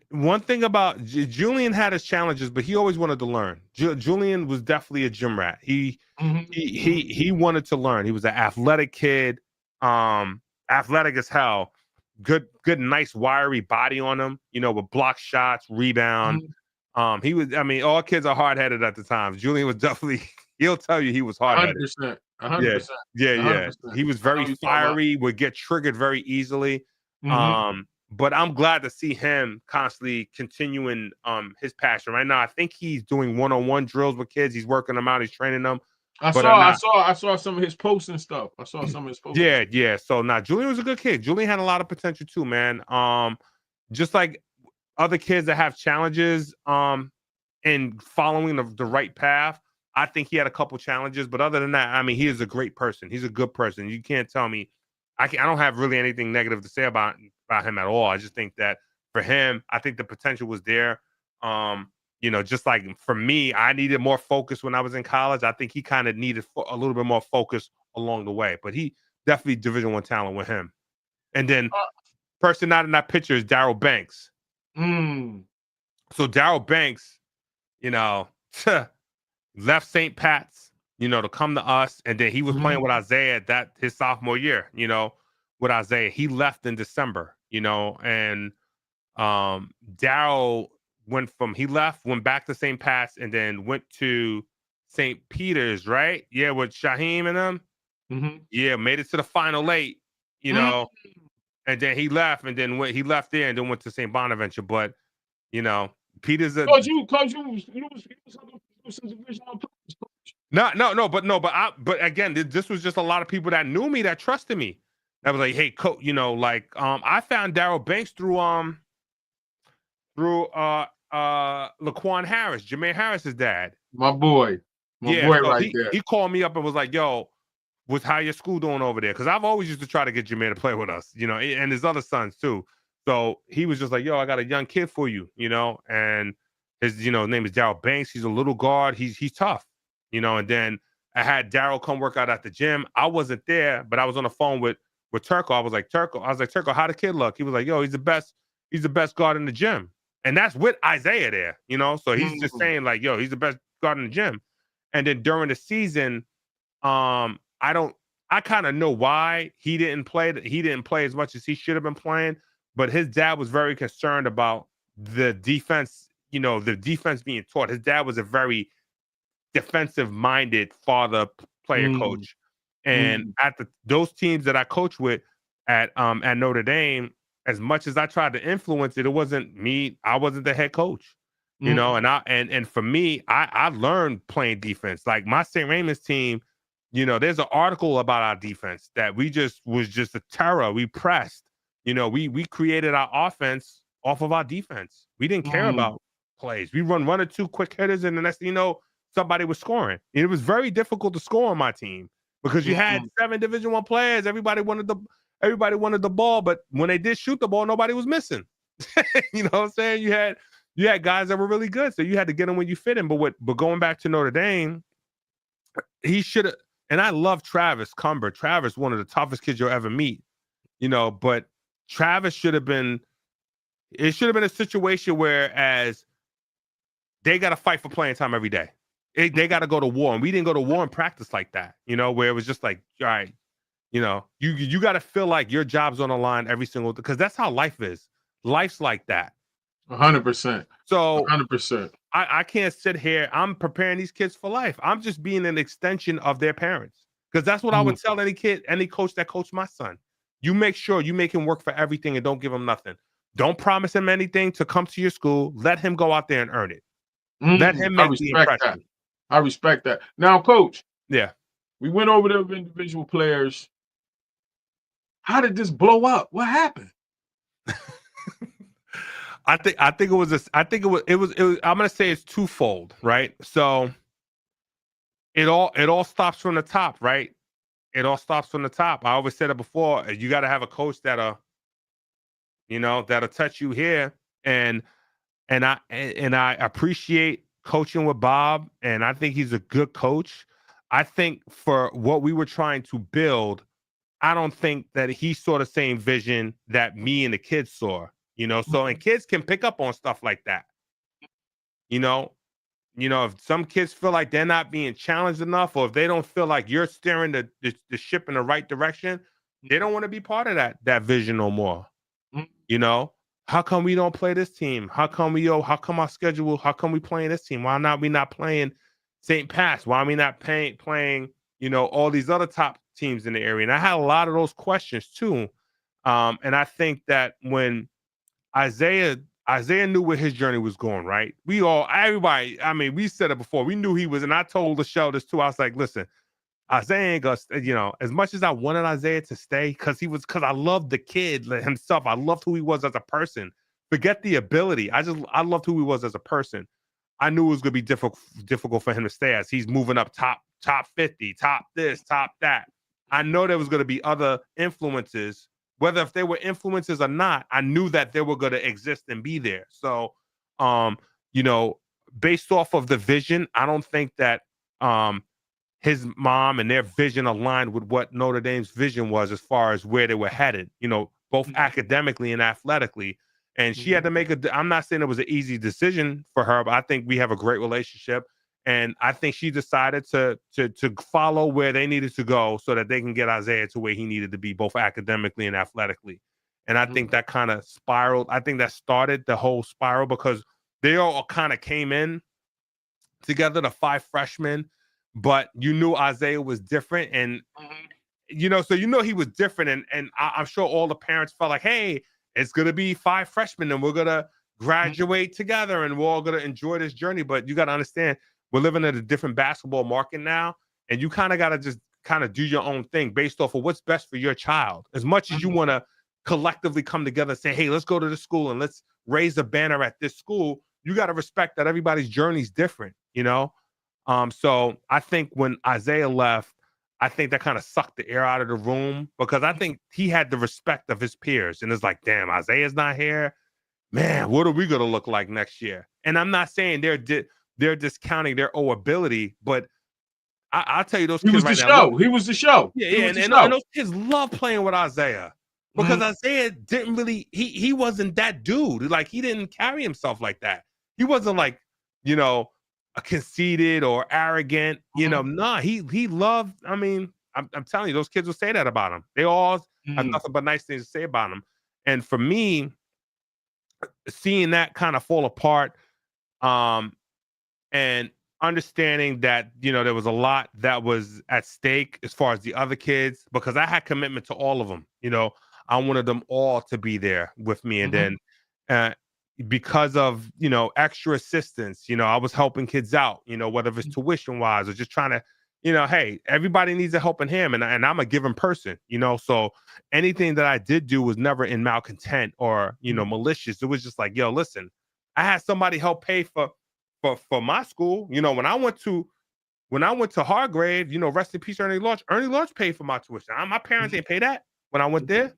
one thing about Julian had his challenges, but he always wanted to learn. Julian was definitely a gym rat. He wanted to learn. He was an athletic kid, athletic as hell. Good, nice, wiry body on him. With block shots, rebound. He was. I mean, all kids are hard headed at the time. Julian was definitely. He'll tell you he was hard headed. 100%. Yeah. He was very fiery. Would get triggered very easily. But I'm glad to see him constantly continuing his passion. Right now, I think he's doing one-on-one drills with kids. He's working them out. He's training them. I saw some of his posts and stuff. Yeah. So now Julian was a good kid. Julian had a lot of potential too, man. Just like other kids that have challenges in following the right path. I think he had a couple challenges, but other than that, I mean, he is a great person. He's a good person. You can't tell me. I don't have really anything negative to say about him at all. I just think that for him, I think the potential was there. Just like for me, I needed more focus when I was in college. I think he kind of needed a little bit more focus along the way, but he definitely Division I talent with him. And then person not in that picture is Daryl Banks. So Daryl Banks, you know, left St. Pat's, you know, to come to us, and then he was playing with Isaiah his sophomore year, you know, with Isaiah. He left in December, you know, and Daryl went back to St. Pat's, and then went to St. Peter's, right? Yeah, with Shaheem and them. Yeah, made it to the final late, you know, and then he left, and then he left there, and then went to St. Bonaventure. But you know, Peter's a Cause you was divisional players. but again, this was just a lot of people that knew me, that trusted me. That was like, hey, coach, you know, like I found Daryl Banks through Laquan Harris, Jermaine Harris's dad. My boy So right there. He called me up and was like, yo, how your school doing over there? Because I've always used to try to get Jermaine to play with us, you know, and his other sons too. So he was just like, yo, I got a young kid for you, you know, and his, you know, name is Daryl Banks. He's a little guard. He's tough, you know. And then I had Daryl come work out at the gym. I wasn't there, but I was on the phone with Turco. I was like, Turco, how the kid look? He was like, yo, he's the best guard in the gym. And that's with Isaiah there, you know. So he's just saying like, yo, he's the best guard in the gym. And then during the season, I kind of know why he didn't play as much as he should have been playing, but his dad was very concerned about the defense, you know, the defense being taught. His dad was a very defensive minded father player coach. And at those teams that I coached with at Notre Dame, as much as I tried to influence it, it wasn't me. I wasn't the head coach, you know, and for me, I learned playing defense. Like my St. Raymond's team, you know, there's an article about our defense that was just a terror. We pressed, you know, we created our offense off of our defense. We didn't care about plays. We run 1 or 2 quick hitters, and the next thing you know, somebody was scoring. And it was very difficult to score on my team because you had 7 Division I players. Everybody wanted the ball, but when they did shoot the ball, nobody was missing. You know what I'm saying? You had guys that were really good, so you had to get them when you fit in. But going back to Notre Dame, he should have. And I love Travis Cumber. Travis, one of the toughest kids you'll ever meet, you know, but Travis should have been a situation where as they got to fight for playing time every day. They got to go to war. And we didn't go to war in practice like that, you know, where it was just like, all right, you know, you got to feel like your job's on the line every single, because that's how life is. Life's like that. 100%. So 100%. I can't sit here. I'm preparing these kids for life. I'm just being an extension of their parents, because that's what I would tell any kid, any coach that coached my son. You make sure you make him work for everything and don't give him nothing. Don't promise him anything to come to your school. Let him go out there and earn it. Let him make the impression. I respect that. Now, Coach. Yeah. We went over the individual players. How did this blow up? What happened? I think it was I'm gonna say it's twofold, right? So it all stops from the top, right? It all stops from the top. I always said it before. You got to have a coach that'll touch you here, and I appreciate coaching with Bob, and I think he's a good coach. I think for what we were trying to build, I don't think that he saw the same vision that me and the kids saw. You know, so and kids can pick up on stuff like that. You know, if some kids feel like they're not being challenged enough, or if they don't feel like you're steering the ship in the right direction, they don't want to be part of that vision no more. You know, how come we don't play this team? How come our schedule? How come we playing this team? Why not we not playing St. Pat's? Why are we not playing, you know, all these other top teams in the area? And I had a lot of those questions too. And I think that when Isaiah knew where his journey was going, right? Everybody, I mean, we said it before. We knew he was, and I told Michelle this too. I was like, listen, Isaiah ain't gonna, you know, as much as I wanted Isaiah to stay, because I loved the kid himself. I loved who he was as a person. Forget the ability. I loved who he was as a person. I knew it was gonna be difficult for him to stay as he's moving up top 50, top this, top that. I know there was gonna be other influences. Whether if they were influences or not, I knew that they were going to exist and be there. So, you know, based off of the vision, I don't think that his mom and their vision aligned with what Notre Dame's vision was as far as where they were headed. You know, both academically and athletically. And she had to make I'm not saying it was an easy decision for her, but I think we have a great relationship. And I think she decided to follow where they needed to go so that they can get Isaiah to where he needed to be, both academically and athletically. And I think that kind of spiraled. I think that started the whole spiral because they all kind of came in together, the 5 freshmen, but you knew Isaiah was different. And, so he was different. And I'm sure all the parents felt like, hey, it's going to be 5 freshmen and we're going to graduate together and we're all going to enjoy this journey. But you got to understand, we're living in a different basketball market now. And you kind of got to just kind of do your own thing based off of what's best for your child. As much as you want to collectively come together and say, hey, let's go to the school and let's raise a banner at this school, you got to respect that everybody's journey is different, So I think when Isaiah left, I think that kind of sucked the air out of the room because I think he had the respect of his peers. And it's like, damn, Isaiah's not here. Man, what are we going to look like next year? And I'm not saying they're discounting their ability, but I'll tell you, those kids right now. He was the show. Yeah, and those kids love playing with Isaiah because Isaiah didn't really, he wasn't that dude. Like, he didn't carry himself like that. He wasn't like, a conceited or arrogant, Nah, he loved, I'm telling you, those kids will say that about him. They all have nothing but nice things to say about him. And for me, seeing that kind of fall apart, and understanding that, there was a lot that was at stake as far as the other kids, because I had commitment to all of them. I wanted them all to be there with me. And then, because of, extra assistance, I was helping kids out, whether it's tuition wise or just trying to, hey, everybody needs a helping hand, and I'm a giving person, so anything that I did do was never in malcontent or, malicious. It was just like, yo, listen, I had somebody help pay for my school. When I went to Hargrave, rest in peace, Ernie Lodge paid for my tuition. My parents didn't pay that when I went there.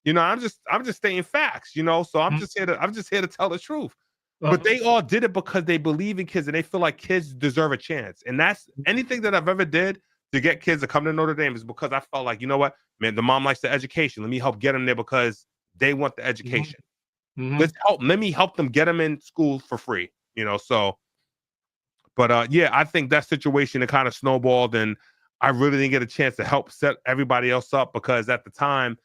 I'm just stating facts, so I'm just here to tell the truth. But they all did it because they believe in kids and they feel like kids deserve a chance. And that's anything that I've ever did to get kids to come to Notre Dame is because I felt like, you know what, man, the mom likes the education. Let me help get them there because they want the education. Let me help them get them in school for free, so. But I think that situation, it kind of snowballed, and I really didn't get a chance to help set everybody else up because at the time,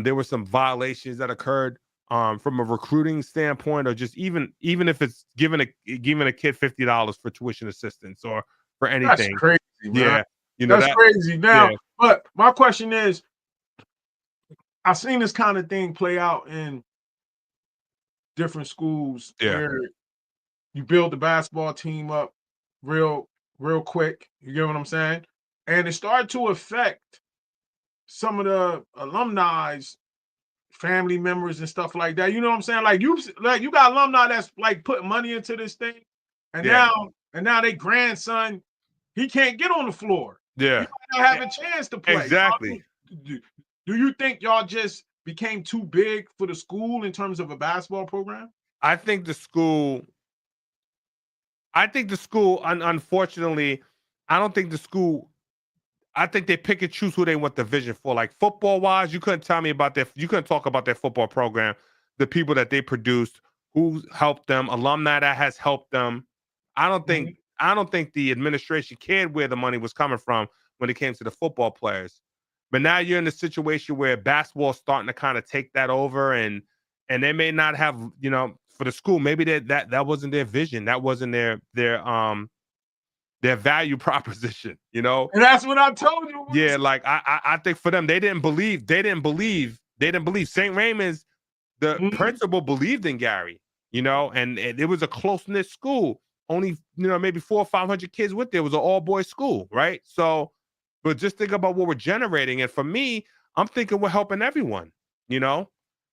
there were some violations that occurred from a recruiting standpoint, or just even if it's giving a kid $50 for tuition assistance or for anything. That's crazy, man. Yeah, that's crazy. Now, but my question is, I've seen this kind of thing play out in different schools where you build the basketball team up real quick. You get what I'm saying? And it started to affect some of the alumni's family members and stuff like that. You know what I'm saying? Like you got alumni that's like putting money into this thing, and now their grandson, he can't get on the floor. Yeah, he might not have a chance to play. Exactly. Do you think y'all just became too big for the school in terms of a basketball program? I think the school, unfortunately, I think they pick and choose who they want the vision for. Like football wise, you couldn't talk about their football program, the people that they produced, who helped them, alumni that has helped them. I don't think the administration cared where the money was coming from when it came to the football players. But now you're in a situation where basketball is starting to kind of take that over, and they may not have, for the school, maybe that wasn't their vision, that wasn't their value proposition, And that's what I told you. Yeah, like I think for them, they didn't believe. St. Raymond's, the principal believed in Gary, and it was a close-knit school. Only, maybe 400 or 500 kids with there. It was an all-boys school, right? So, but just think about what we're generating. And for me, I'm thinking we're helping everyone,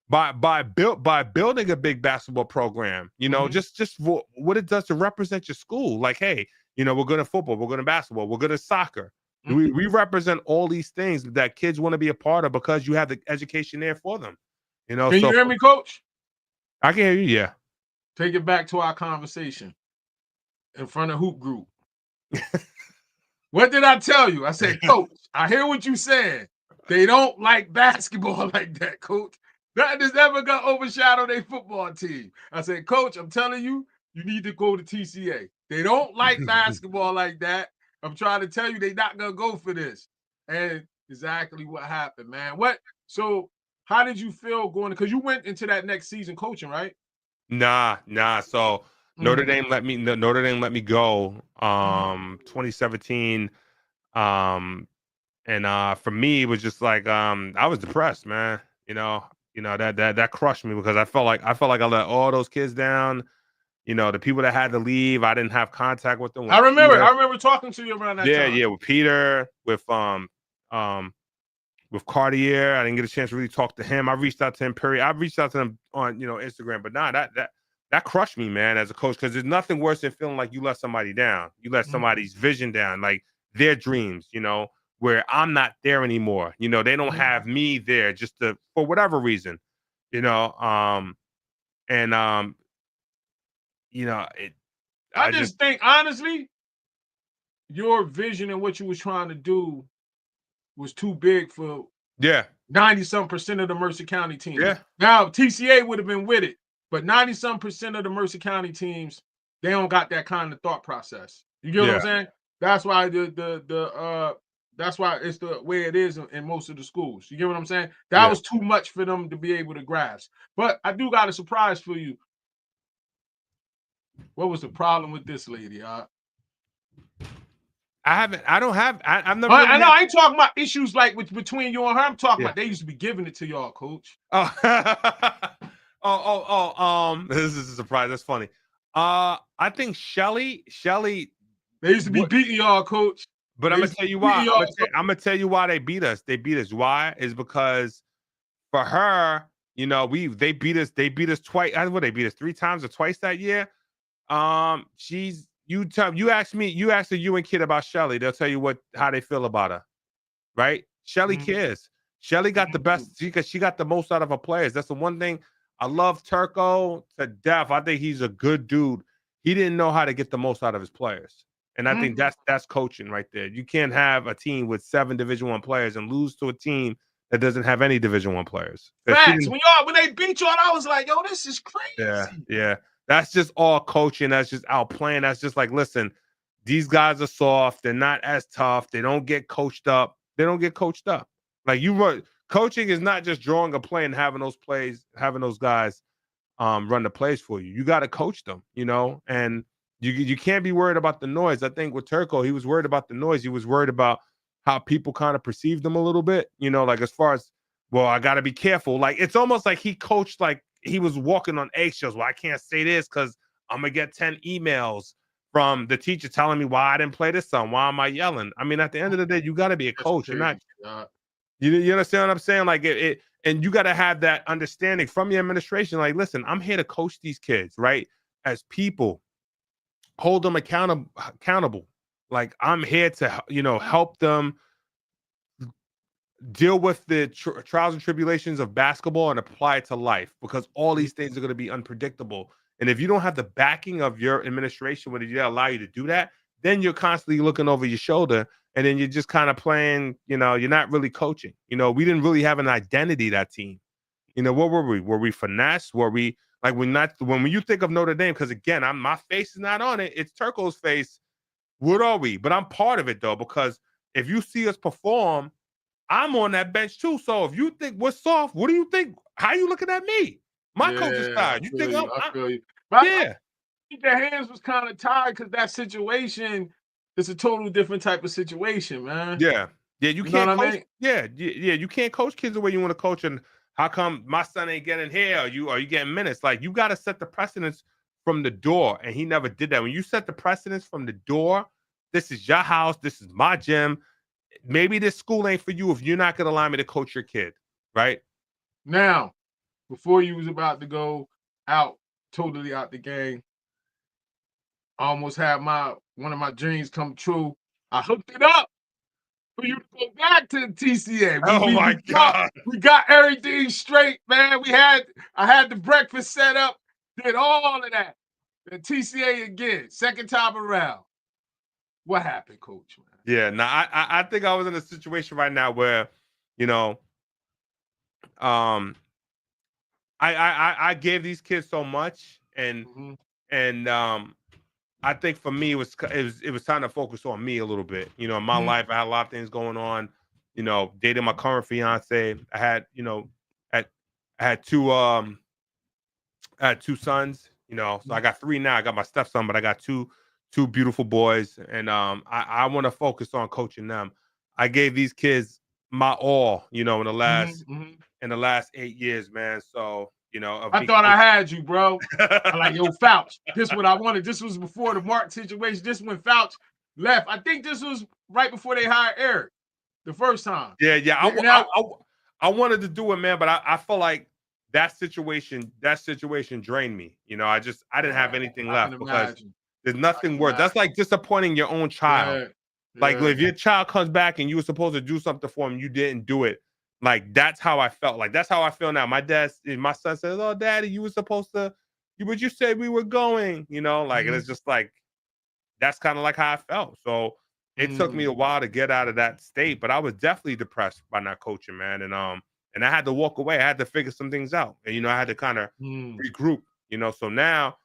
by building a big basketball program, just what it does to represent your school. Like, hey, we're good at football, we're good at basketball, we're good at soccer. We represent all these things that kids want to be a part of because you have the education there for them. Can you hear me, Coach? I can hear you, yeah. Take it back to our conversation in front of Hoop Group. What did I tell you? I said, Coach, I hear what you said. They don't like basketball like that, Coach. Nothing is ever gonna overshadow their football team. I said, Coach, I'm telling you, you need to go to TCA. They don't like basketball like that. I'm trying to tell you, they're not gonna go for this. And exactly what happened, man. So how did you feel going? Because you went into that next season coaching, right? Nah. So Notre Dame let me go 2017. And for me it was just like I was depressed, man. That crushed me because I felt like I let all those kids down. The people that had to leave, I didn't have contact with them. I remember. Peter, I remember talking to you around that time. yeah, with Peter, with Cartier. I didn't get a chance to really talk to him. I reached out to him. I reached out to him on Instagram, but nah, that crushed me, man, as a coach, because there's nothing worse than feeling like you let somebody down. You let somebody's vision down, like their dreams, where I'm not there anymore. They don't have me there just for whatever reason, and I just think, honestly, your vision and what you was trying to do was too big for 90-some% of the Mercer County teams. Yeah. Now, TCA would have been with it, but 90-some% of the Mercer County teams, they don't got that kind of thought process. You get what I'm saying? That's why that's why it's the way it is in most of the schools. You get what I'm saying? That was too much for them to be able to grasp. But I do got a surprise for you. What was the problem with this lady? I've never. I know. I ain't talking about issues like between you and her. I'm talking about they used to be giving it to y'all, Coach. Oh, this is a surprise. That's funny. I think Shelly. They used to be beating y'all, Coach. But I'm gonna tell you why. I'm gonna tell you why they beat us. They beat us. Why? Is because for her, they beat us. They beat us twice. They beat us 3 times or twice that year. You ask a UN kid about Shelly, they'll tell you how they feel about her, right? Shelly cares. Shelly got the best because she got the most out of her players. That's the one thing I love Turco to death. I think he's a good dude. He didn't know how to get the most out of his players, and I think that's coaching right there. You can't have a team with 7 Division I players and lose to a team that doesn't have any Division I players. Facts. When they beat y'all, I was like, yo, this is crazy. Yeah. That's just all coaching. That's just outplaying. That's just like, listen, these guys are soft. They're not as tough. They don't get coached up. Like coaching is not just drawing a play and having those guys run the plays for you. You got to coach them, and you can't be worried about the noise. I think with Turco, he was worried about the noise. He was worried about how people kind of perceived him a little bit, like as far as, well, I got to be careful. Like, it's almost like he coached like he was walking on eggshells. Well, I can't say this because I'm going to get 10 emails from the teacher telling me why I didn't play this song. Why am I yelling? I mean, at the end of the day, you got to be a coach. You're not, you understand what I'm saying? Like and you got to have that understanding from your administration. Like, listen, I'm here to coach these kids, right? As people, hold them accountable. Like, I'm here to, help them deal with the trials and tribulations of basketball and apply it to life, because all these things are going to be unpredictable. And if you don't have the backing of your administration, whether they allow you to do that, then you're constantly looking over your shoulder, and then you're just kind of playing, you're not really coaching. We didn't really have an identity, that team. What were we? Were we finesse? Were we like, when you think of Notre Dame, because again, my face is not on it. It's Turco's face. What are we? But I'm part of it though, because if you see us perform, I'm on that bench too. So if you think we're soft, what do you think? How you looking at me? My coaching style. You think I feel you. But I think their hands was kind of tied because that situation is a totally different type of situation, man. Yeah. You can't coach. I mean? Yeah. You can't coach kids the way you want to coach. And how come my son ain't getting here? Are you getting minutes? Like, you got to set the precedence from the door. And he never did that. When you set the precedence from the door, this is your house. This is my gym. Maybe this school ain't for you if you're not going to allow me to coach your kid, right? Now, before you was about to go totally out the game, I almost had one of my dreams come true. I hooked it up for you to go back to the TCA. My God. We got everything straight, man. I had the breakfast set up, did all of that. The TCA again, second time around. What happened, Coach, man? Yeah, now I think I was in a situation right now where, I gave these kids so much, and I think for me it was time to focus on me a little bit. You know, in my life, I had a lot of things going on. You know, dating my current fiance. I had, I had I had two sons. You know, so I got three now. I got my stepson, but I got two beautiful boys, and I want to focus on coaching them. I gave these kids my all. You know, in the last 8 years, man. So of I me thought I coaching. had you, bro. I like, yo, Fouch. This what I wanted. This was before the Mark situation. This when Fouch left. I think this was right before they hired Eric the first time. Yeah. Now, I wanted to do it, man, but I feel like that situation drained me. I didn't have anything I can left because imagine. there's nothing worse. That's like disappointing your own child. Yeah. Like if your child comes back and you were supposed to do something for him, you didn't do it. Like that's how I felt. Like that's how I feel now. My son says, "Oh, Daddy, you were supposed to. You said we were going." And it's just like that's kind of like how I felt. So it took me a while to get out of that state, but I was definitely depressed by not coaching, man. And I had to walk away. I had to figure some things out, and I had to kind of regroup. So now,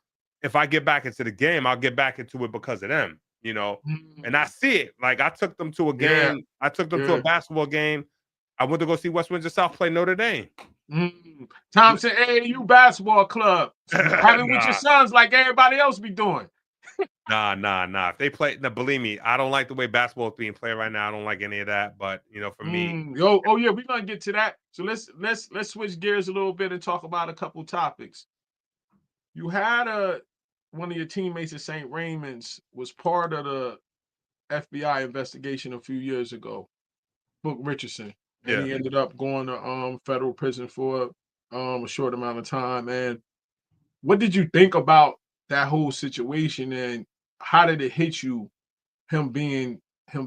if I get back into the game, I'll get back into it because of them. And I see it. Like I took them to a game. I took them to a basketball game. I went to go see West Windsor South play Notre Dame. Thompson AAU basketball club. Have it with your sons like everybody else be doing. Nah. If they play, believe me, I don't like the way basketball is being played right now. I don't like any of that. But for me, yeah, we're gonna get to that. So let's switch gears a little bit and talk about a couple topics. You had one of your teammates at St. Raymond's was part of the FBI investigation a few years ago, Book Richardson, and he ended up going to federal prison for a short amount of time. And what did you think about that whole situation, and how did it hit you, him being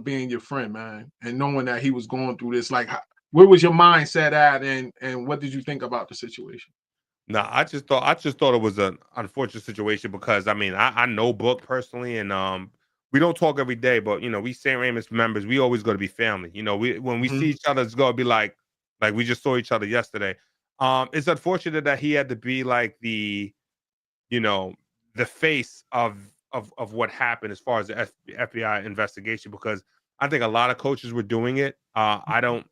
your friend, man, and knowing that he was going through this? Like, where was your mindset at, and what did you think about the situation? No, I just thought it was an unfortunate situation because I know Book personally, and we don't talk every day, but we St. Raymond's members, we always go to be family. When we see each other, it's gonna be like we just saw each other yesterday. It's unfortunate that he had to be like the face of what happened as far as the FBI investigation, because I think a lot of coaches were doing it. I don't.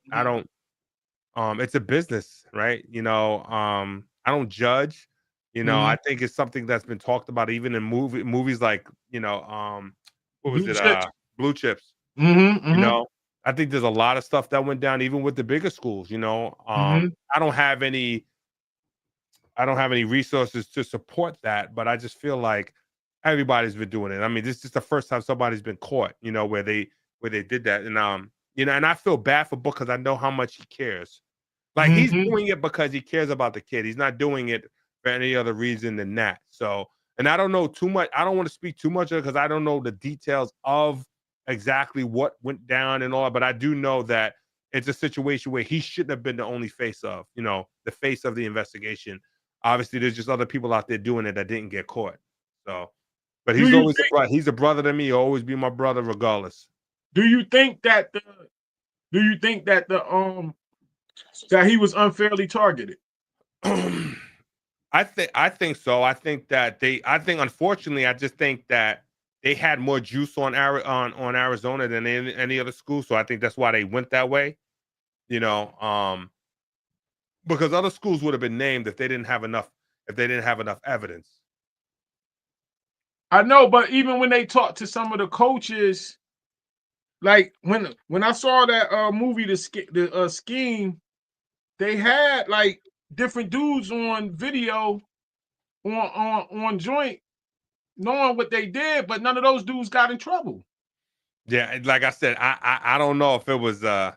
It's a business, right? I don't judge. I think it's something that's been talked about even in movies like what was Blue it? Chips. Blue Chips. I think there's a lot of stuff that went down even with the bigger schools. I don't have any resources to support that, but I just feel like everybody's been doing it. I mean, this is the first time somebody's been caught, where they did that. And and I feel bad for Book because I know how much he cares. Like he's doing it because he cares about the kid. He's not doing it for any other reason than that. So, and I don't know too much. I don't want to speak too much of it because I don't know the details of exactly what went down and all. But I do know that it's a situation where he shouldn't have been the only face of, the face of the investigation. Obviously, there's just other people out there doing it that didn't get caught. So, but he's always he's a brother to me. He'll always be my brother, regardless. Do you think that that he was unfairly targeted? I think so. I think unfortunately, I just think that they had more juice on Arizona than any other school. So I think that's why they went that way. Because other schools would have been named if they didn't have enough evidence. I know, but even when they talked to some of the coaches, like when I saw that movie, the Scheme, they had like different dudes on video on joint knowing what they did, but none of those dudes got in trouble. Yeah, like I said, I don't know if it was I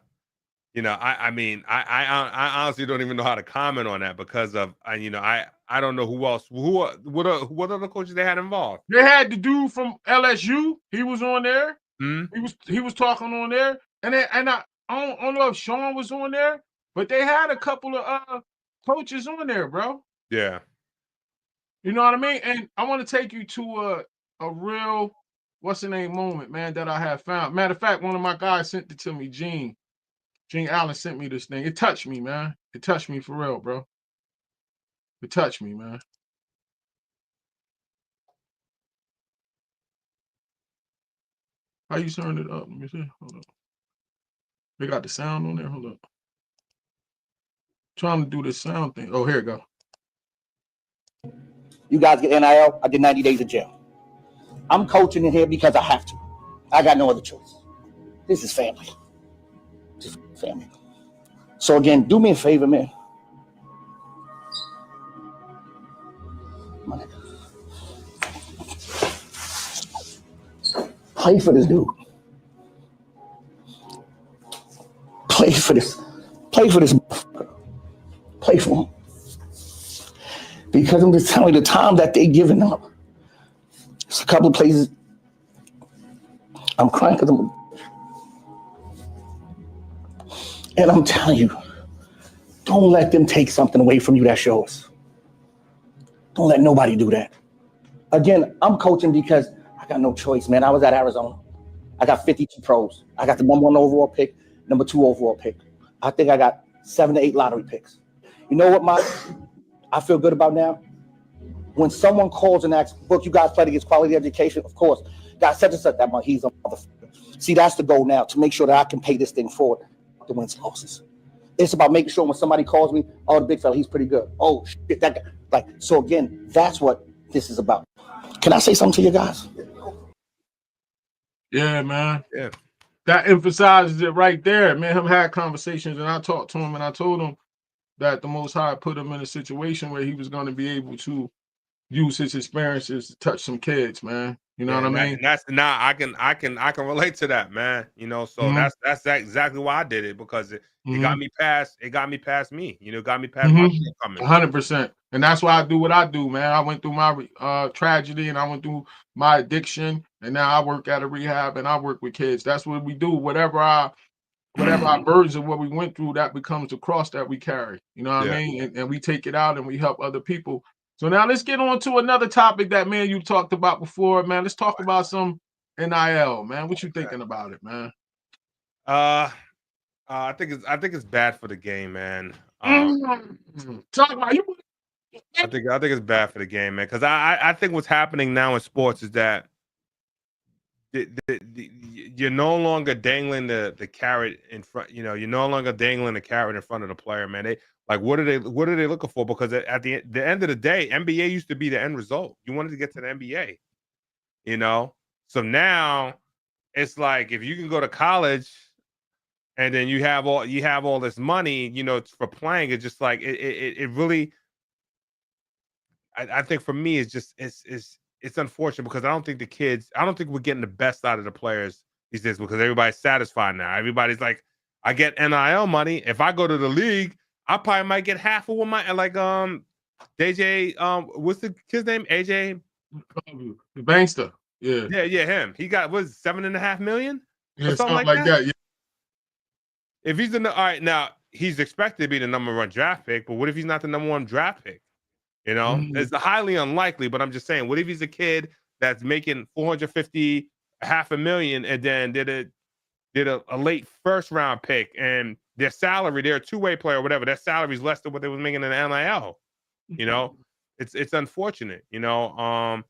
honestly don't even know how to comment on that because of I don't know who else what other coaches they had involved. They had the dude from LSU. He was on there. Mm-hmm. He was talking on there, and I don't know if Sean was on there, but they had a couple of coaches on there, bro. Yeah. You know what I mean? And I want to take you to a real what's the name moment, man, that I have found. Matter of fact, one of my guys sent it to me, Gene Allen sent me this thing. It touched me, man. It touched me for real, bro. to touch me, man. How you turn it up? Let me see. Hold up. They got the sound on there. Hold up. Trying to do this sound thing. Oh, here it go. You guys get NIL. I did 90 days of jail. I'm coaching in here because I have to. I got no other choice. This is family. This is family. So again, do me a favor, man. Play for this dude. Play for this. Play for this. Play for him. Because I'm just telling you the time that they're giving up. There's a couple of places I'm crying because and I'm telling you, don't let them take something away from you that's yours. Don't let nobody do that. Again, I'm coaching because I got no choice, man. I was at Arizona. I got 52 pros. I got the number 1 overall pick, number 2 overall pick. I think I got 7 to 8 lottery picks. You know what, I feel good about now? When someone calls and asks, look, you guys play to get quality education? Of course. God said that he's a motherfucker. See, that's the goal now, to make sure that I can pay this thing forward, the wins and losses. It's about making sure when somebody calls me, oh, the big fella, he's pretty good. Oh, shit, that guy. Like, so again, that's what this is about. Can I say something to you guys? Yeah, man. Yeah. That emphasizes it right there. Man, him had conversations, and I talked to him, and I told him that the Most High put him in a situation where he was going to be able to use his experiences to touch some kids, man. You know what I mean? And that's now I can relate to that, man. You know, so that's exactly why I did it, because it got me past me. You know, got me past my shortcomings. 100%. And that's why I do what I do, man. I went through my tragedy, and I went through my addiction, and now I work at a rehab and I work with kids. That's what we do. Whatever our burdens of what we went through, that becomes the cross that we carry. You know what I mean? And we take it out and we help other people. So now let's get on to another topic that, man, you talked about before, man. Let's talk about some NIL, man. What you thinking about it, man? I think it's bad for the game, man. Talk about you. I think it's bad for the game, man, because I think what's happening now in sports is that you're no longer dangling the carrot in front. You know, you're no longer dangling the carrot in front of the player, man. They like, what are they looking for? Because at the end of the day, NBA used to be the end result. You wanted to get to the NBA, you know. So now it's like, if you can go to college and then you have all this money, you know, for playing, it's just like it really. I think for me, it's unfortunate, because I don't think we're getting the best out of the players these days, because everybody's satisfied now. Everybody's like, I get NIL money. If I go to the league, I probably might get half of what my, like, DJ, what's the kid's name? AJ Bankster. Yeah, him. He got, what, $7.5 million? Yeah, something like that. Yeah. If he's all right, now he's expected to be the number 1 draft pick, but what if he's not the number 1 draft pick? You know, it's highly unlikely, but I'm just saying, what if he's a kid that's making $450,000, $500,000, and then did a late first round pick, and their salary, they're a 2-way player or whatever, their salary is less than what they was making in the NIL. You know, it's unfortunate, you know.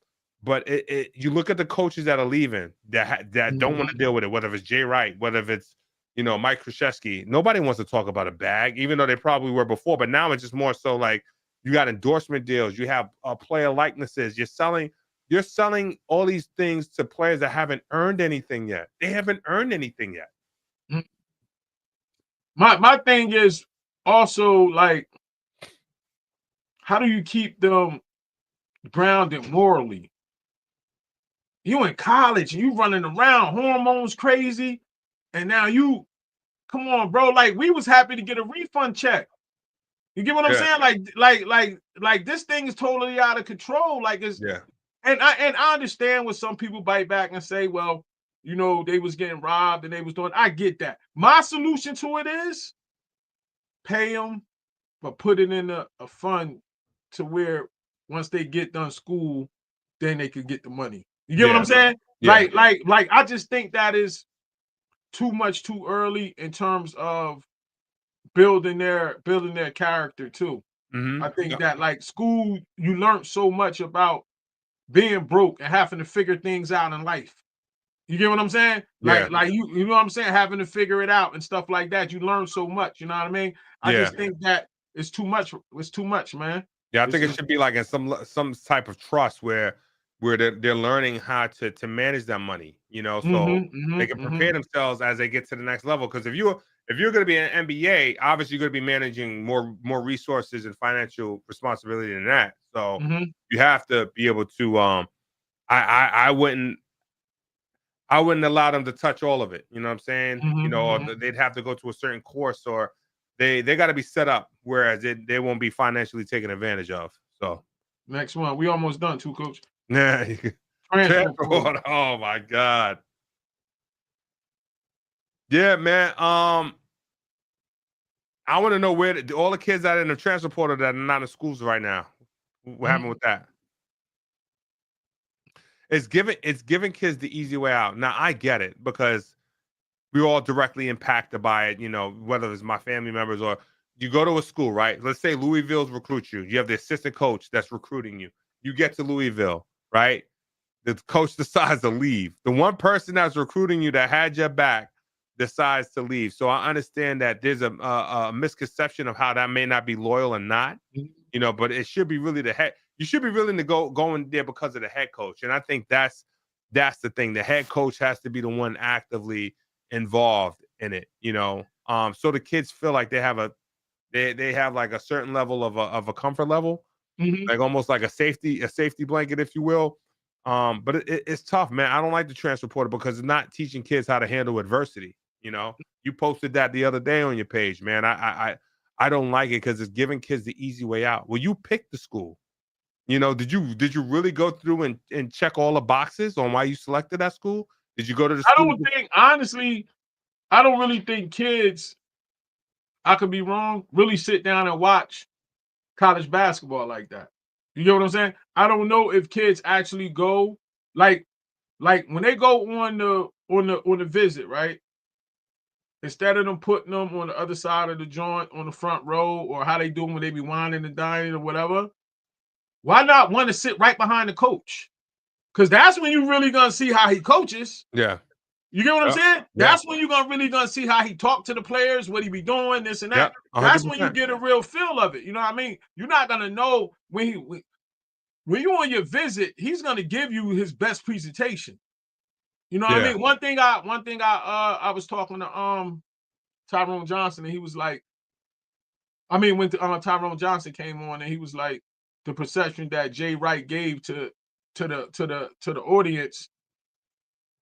But you look at the coaches that are leaving, that don't want to deal with it, whether it's Jay Wright, whether it's, you know, Mike Krzyzewski. Nobody wants to talk about a bag, even though they probably were before. But now it's just more so like, you got endorsement deals, you have player likenesses, you're selling all these things to players that haven't earned anything yet. They haven't earned anything yet. My thing is also, like, how do you keep them grounded morally? You in college and you running around, hormones crazy, and now you, come on, bro. Like, we was happy to get a refund check. You get what I'm saying? Like this thing is totally out of control. Like, it's and I understand when some people bite back and say, well, you know, they was getting robbed and they was doing. I get that. My solution to it is pay them, but put it in a fund to where once they get done school, then they could get the money. You get what I'm saying? Yeah. Like I just think that is too much too early in terms of building their character too. Mm-hmm. I think that like school, you learn so much about being broke and having to figure things out in life. You get what I'm saying? Yeah. Like you know what I'm saying? Having to figure it out and stuff like that. You learn so much. You know what I mean? I Yeah. just think that it's too much. It's too much, man. Yeah, I think it should be like in some type of trust where they're learning how to manage that money, you know, so they can prepare themselves as they get to the next level. Because if you're going to be an MBA, obviously you're going to be managing more resources and financial responsibility than that. So you have to be able to. I wouldn't allow them to touch all of it. You know what I'm saying? You know, or they'd have to go to a certain course, or they got to be set up whereas they won't be financially taken advantage of. So next one, we almost done too, Coach. yeah. Transfer portal. Oh my God. Yeah, man. I want to know where all the kids that are in the transfer portal that are not in schools right now. What happened with that? It's giving kids the easy way out. Now I get it because we're all directly impacted by it, you know, whether it's my family members or you go to a school, right? Let's say Louisville's recruits you. You have the assistant coach that's recruiting you. You get to Louisville, right? The coach decides to leave. The one person that's recruiting you that had your back decides to leave. So I understand that there's a misconception of how that may not be loyal or not, you know, but it should be really the head. You should be willing to go in there because of the head coach. And I think that's the thing. The head coach has to be the one actively involved in it, you know. So the kids feel like they have like a certain level of a comfort level, like almost like a safety blanket, if you will. But it's tough, man. I don't like the transfer portal because it's not teaching kids how to handle adversity. You know, you posted that the other day on your page, man. I don't like it because it's giving kids the easy way out. Well, you picked the school. You know, did you really go through and check all the boxes on why you selected that school? Did you go to the school? I don't think, honestly, I don't really think kids, I could be wrong, really sit down and watch college basketball like that. You get what I'm saying? I don't know if kids actually go like when they go on the visit, right? Instead of them putting them on the other side of the joint on the front row, or how they do when they be whining and dining or whatever, why not want to sit right behind the coach? Because that's when you really gonna see how he coaches. Yeah. You get what I'm saying? Yeah. That's when you're really gonna see how he talk to the players, what he be doing, this and that. Yep, That's when you 100%. get a real feel of it. You know what I mean? You're not gonna know when you're on your visit, he's gonna give you his best presentation. You know what I mean? One thing I was talking to Tyrone Johnson, and he was like, I mean, when Tyrone Johnson came on, and he was like, the perception that Jay Wright gave to the audience,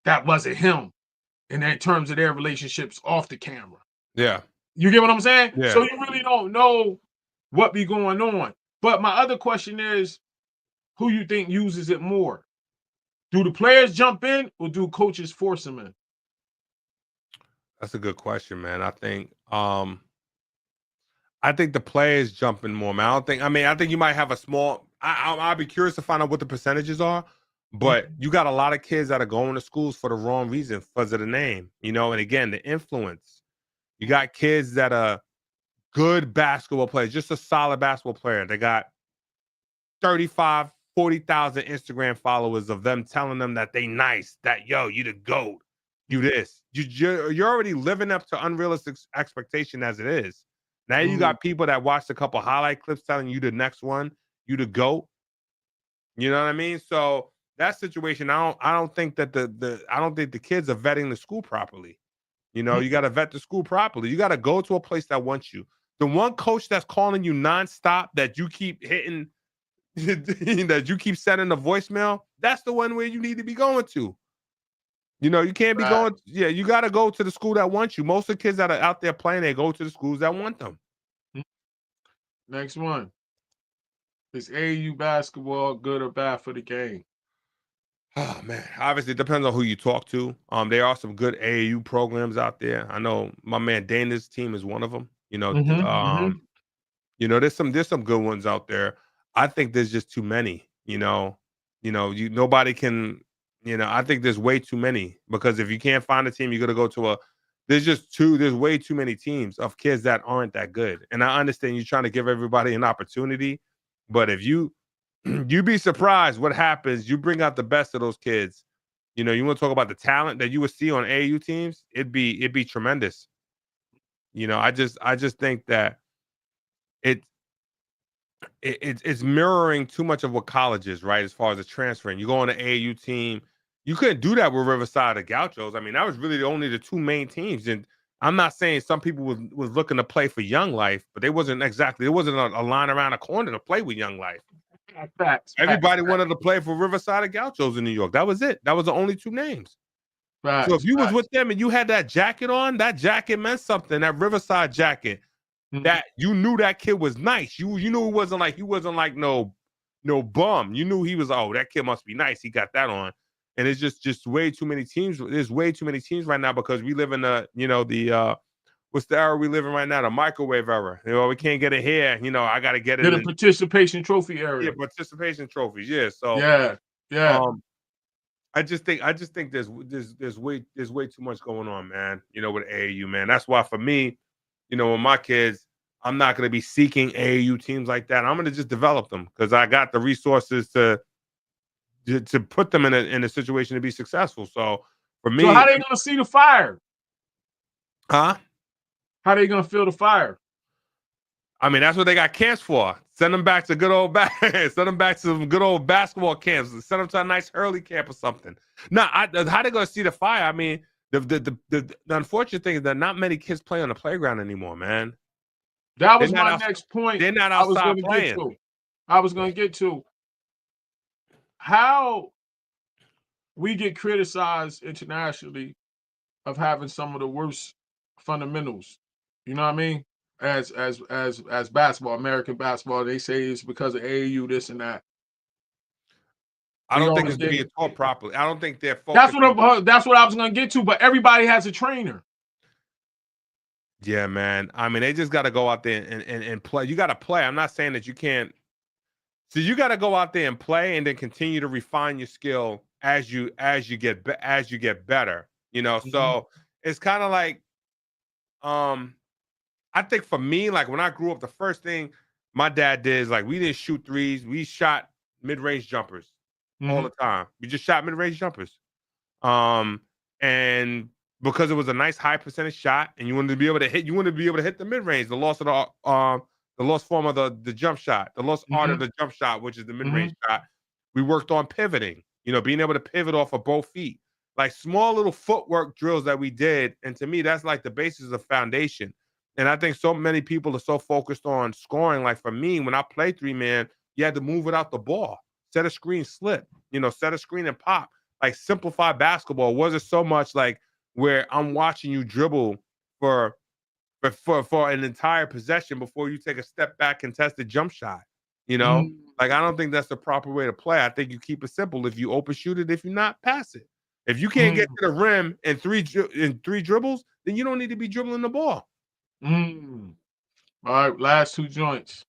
that wasn't him. And in terms of their relationships off the camera. Yeah. You get what I'm saying? Yeah. So you really don't know what be going on. But my other question is, who you think uses it more? Do the players jump in, or do coaches force them in? That's a good question, man. I think the players jump in more, man. I think you might have a small. I'll be curious to find out what the percentages are, but you got a lot of kids that are going to schools for the wrong reason, because of the name, you know. And again, the influence. You got kids that are good basketball players, just a solid basketball player. They got 35, 40,000 Instagram followers of them telling them that they nice, that yo, you the GOAT, you this. You're already living up to unrealistic expectation as it is. Now you got people that watched a couple highlight clips telling you the next one, you the GOAT. You know what I mean? So that situation, I don't think that I don't think the kids are vetting the school properly. You know, you got to vet the school properly. You got to go to a place that wants you. The one coach that's calling you nonstop, that you keep hitting, that you keep sending a voicemail, that's the one where you need to be going to. You know, you can't be going. Yeah, you got to go to the school that wants you. Most of the kids that are out there playing, they go to the schools that want them. Next one. Is AAU basketball good or bad for the game? Oh man, obviously it depends on who you talk to. There are some good AAU programs out there. I know my man Dana's team is one of them. You know, you know, there's some good ones out there. I think there's just too many. Nobody can. You know, I think there's way too many, because if you can't find a team, you're gonna go to there's way too many teams of kids that aren't that good. And I understand you're trying to give everybody an opportunity, but if you'd be surprised what happens. You bring out the best of those kids. You know, you want to talk about the talent that you would see on AAU teams, it'd be tremendous. You know, I just think that it's mirroring too much of what college is, right? As far as the transferring. You go on an AAU team, you couldn't do that with Riverside or Gauchos. I mean, that was really the two main teams. And I'm not saying some people was looking to play for Young Life, but there wasn't a line around a corner to play with Young Life. Facts. Everybody wanted to play for Riverside or Gauchos in New York. That was it. That was the only two names. Facts, so if you was with them and you had that jacket on, that jacket meant something. That Riverside jacket, that you knew that kid was nice. You knew he wasn't like no bum. You knew he was, oh, that kid must be nice. He got that on. And it's just way too many teams. There's way too many teams right now because we live in the what's the era we live in right now? The microwave era. You know, we can't get it here. You know, I got to get it. The participation trophy era. Yeah, participation trophies. Yeah. So yeah. I just think there's way too much going on, man. You know, with AAU, man. That's why for me, you know, with my kids, I'm not going to be seeking AAU teams like that. I'm going to just develop them because I got the resources to put them in a situation to be successful. So for me, so how they going to see the fire? Huh? How they going to feel the fire? I mean, that's what they got camps for. Send them back to send them back to some good old basketball camps. Send them to a nice early camp or something. Now, how they going to see the fire? I mean, the unfortunate thing is that not many kids play on the playground anymore, man. That was my next point. They're not outside playing. I was going to get to how we get criticized internationally of having some of the worst fundamentals. You know what I mean? As basketball, American basketball, they say it's because of AAU, this and that. I don't think it's being taught properly. I don't think they're focused. That's what I was going to get to. But everybody has a trainer. Yeah, man. I mean, they just got to go out there and play. You got to play. I'm not saying that you can't. So you got to go out there and play, and then continue to refine your skill as you get better. You know, so it's kind of like, I think for me, like when I grew up, the first thing my dad did is like we didn't shoot threes, we shot mid-range jumpers all the time. We just shot mid-range jumpers, and because it was a nice high percentage shot, and you wanted to be able to hit the mid-range, the loss form of the jump shot, the lost art of the jump shot, which is the mid-range shot. We worked on pivoting, you know, being able to pivot off of both feet, like small little footwork drills that we did. And to me, that's like the basis of foundation. And I think so many people are so focused on scoring. Like for me, when I play 3-man, you had to move it out the ball, set a screen, slip, you know, set a screen and pop, like simplify basketball. It wasn't so much like where I'm watching you dribble for an entire possession before you take a step back contested jump shot. You know, like I don't think that's the proper way to play. I think you keep it simple. If you open shoot it, if you not, pass it. If you can't get to the rim in three dribbles, then you don't need to be dribbling the ball. All right, last two joints.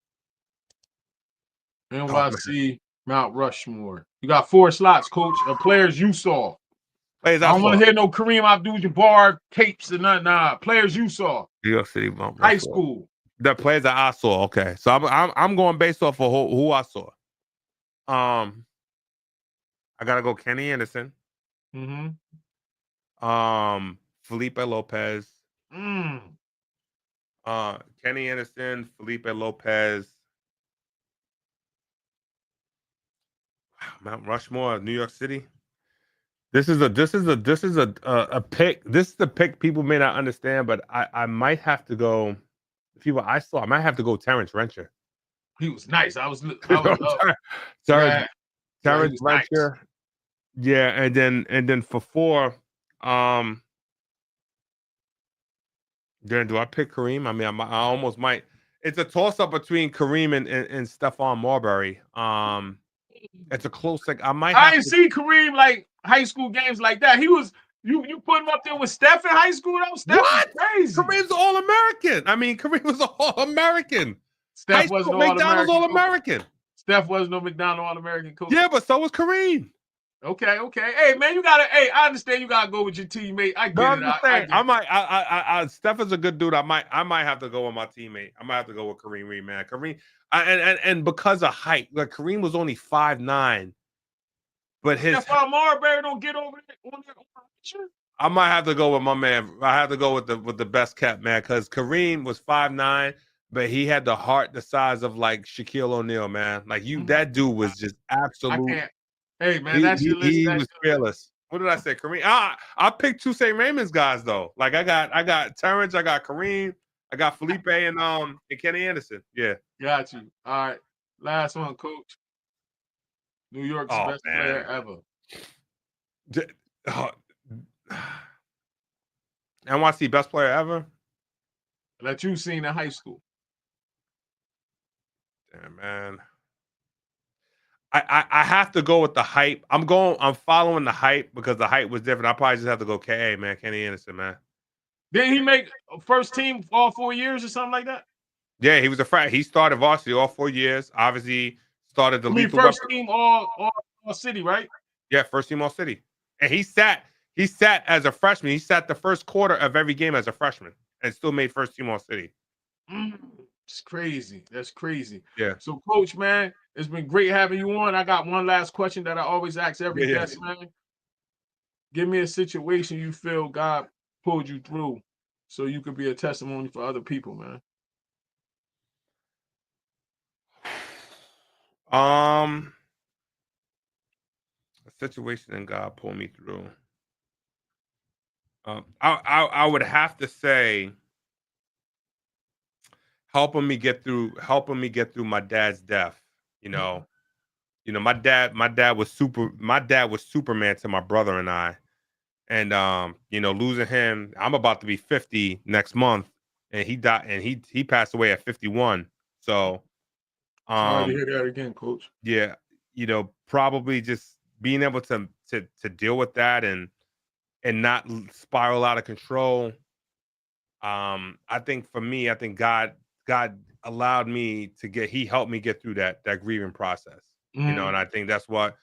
NYC, Mount Rushmore. You got 4 slots, coach, of players you saw. I don't want to hear no Kareem Abdul-Jabbar tapes and nothing. Nah, players you saw. New York City, high school. The players that I saw. Okay, so I'm going based off of who I saw. I gotta go Kenny Anderson. Felipe Lopez. Kenny Anderson, Felipe Lopez. Mount Rushmore, New York City. This is a pick. This is the pick people may not understand, but I might have to go. The people I saw, I might have to go Terrence Rencher. He was nice. Terrence Rencher. Nice. Yeah, and then for 4, then do I pick Kareem? I mean, I almost might. It's a toss-up between Kareem and Stephon Marbury. It's a close thing. I didn't see Kareem like high school games like that. He was you put him up there with Steph in high school. That was crazy. Kareem's All-American. I mean, Kareem was All-American. Steph wasn't McDonald's All-American. Steph wasn't no McDonald's All-American coach. Yeah, but so was Kareem. Okay. Hey, man, you gotta. Hey, I understand you gotta go with your teammate. I No, get I'm it. just I saying. get it. Steph is a good dude. I might have to go with my teammate. I might have to go with Kareem Reed, man. Kareem, and because of height, like Kareem was only 5'9", but his If Marbury don't get over it on that picture. I might have to go with my man. I have to go with the best kept man, because Kareem was 5'9", but he had the heart the size of like Shaquille O'Neal, man. Like that dude was just I absolute. can't. Hey, man, that's your list. He was fearless. What did I say, Kareem? I picked two St. Raymond's guys though. Like I got Terrence, I got Kareem, I got Felipe and Kenny Anderson. Yeah. Got you. All right. Last one, coach. New York's Oh best player ever. NYC best player ever. That you've seen in high school. Damn, man. I have to go with the hype. I'm following the hype because the hype was different. I probably just have to go KA, man. Kenny Anderson, man. Didn't he make first team all 4 years or something like that? Yeah, he was he started varsity all 4 years. Obviously started the lethal first weapon. team all city, right? Yeah, first team all city. And he sat as a freshman. He sat the first quarter of every game as a freshman and still made first team all city. It's crazy. That's crazy. Yeah. So, coach, man, it's been great having you on. I got one last question that I always ask every guest, man. Give me a situation you feel God pulled you through so you could be a testimony for other people, man. A situation that God pulled me through. I would have to say helping me get through my dad's death. You know, my dad was Superman to my brother and I. And losing him, I'm about to be 50 next month, and he died, and he passed away at 51. So sorry to hear that again, coach. Yeah, probably just being able to deal with that and not spiral out of control. I think for me, God allowed me he helped me get through that grieving process. And I think that's what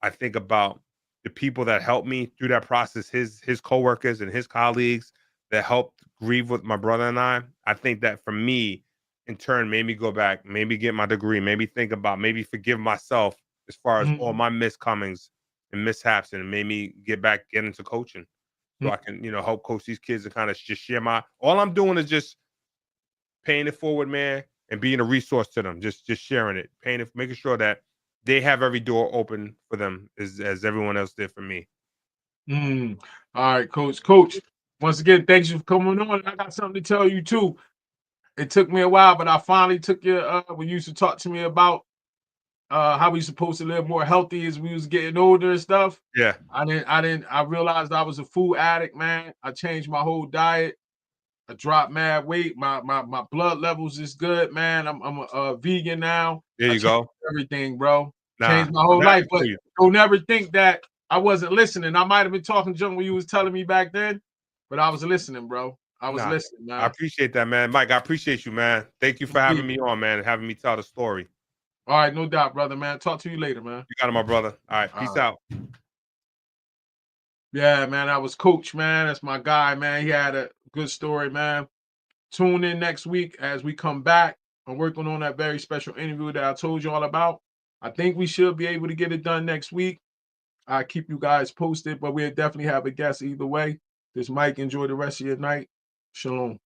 I think about the people that helped me through that process, his coworkers and his colleagues that helped grieve with my brother and I. I think that for me, in turn, made me go back, maybe get my degree, maybe think about, maybe forgive myself as far as all my miscomings and mishaps, and made me get into coaching. So I can, help coach these kids and kind of just share all I'm doing is just paying it forward, man, and being a resource to them, just sharing it, making sure that they have every door open for them as everyone else did for me. All right, coach. Coach, once again, thanks for coming on. I got something to tell you too. It took me a while, but I finally took you when you used to talk to me about how we supposed to live more healthy as we was getting older and stuff. Yeah. I realized I was a food addict, man. I changed my whole diet. I dropped mad weight. My blood levels is good, man. I'm a vegan now. There you go. Everything, bro. Nah, changed my whole life. But don't never think that I wasn't listening. I might have been talking junk when you was telling me back then, but I was listening, bro. I was listening, man. I appreciate that, man. Mike, I appreciate you, man. Thank you for having me on, man, and having me tell the story. All right, no doubt, brother, man. Talk to you later, man. You got it, my brother. All right, peace out. Yeah, man, that was Coach, man. That's my guy, man. He had a good story, man. Tune in next week as we come back. I'm working on that very special interview that I told you all about. I think we should be able to get it done next week. I'll keep you guys posted, but we'll definitely have a guest either way. This Mike, enjoy the rest of your night. Shalom.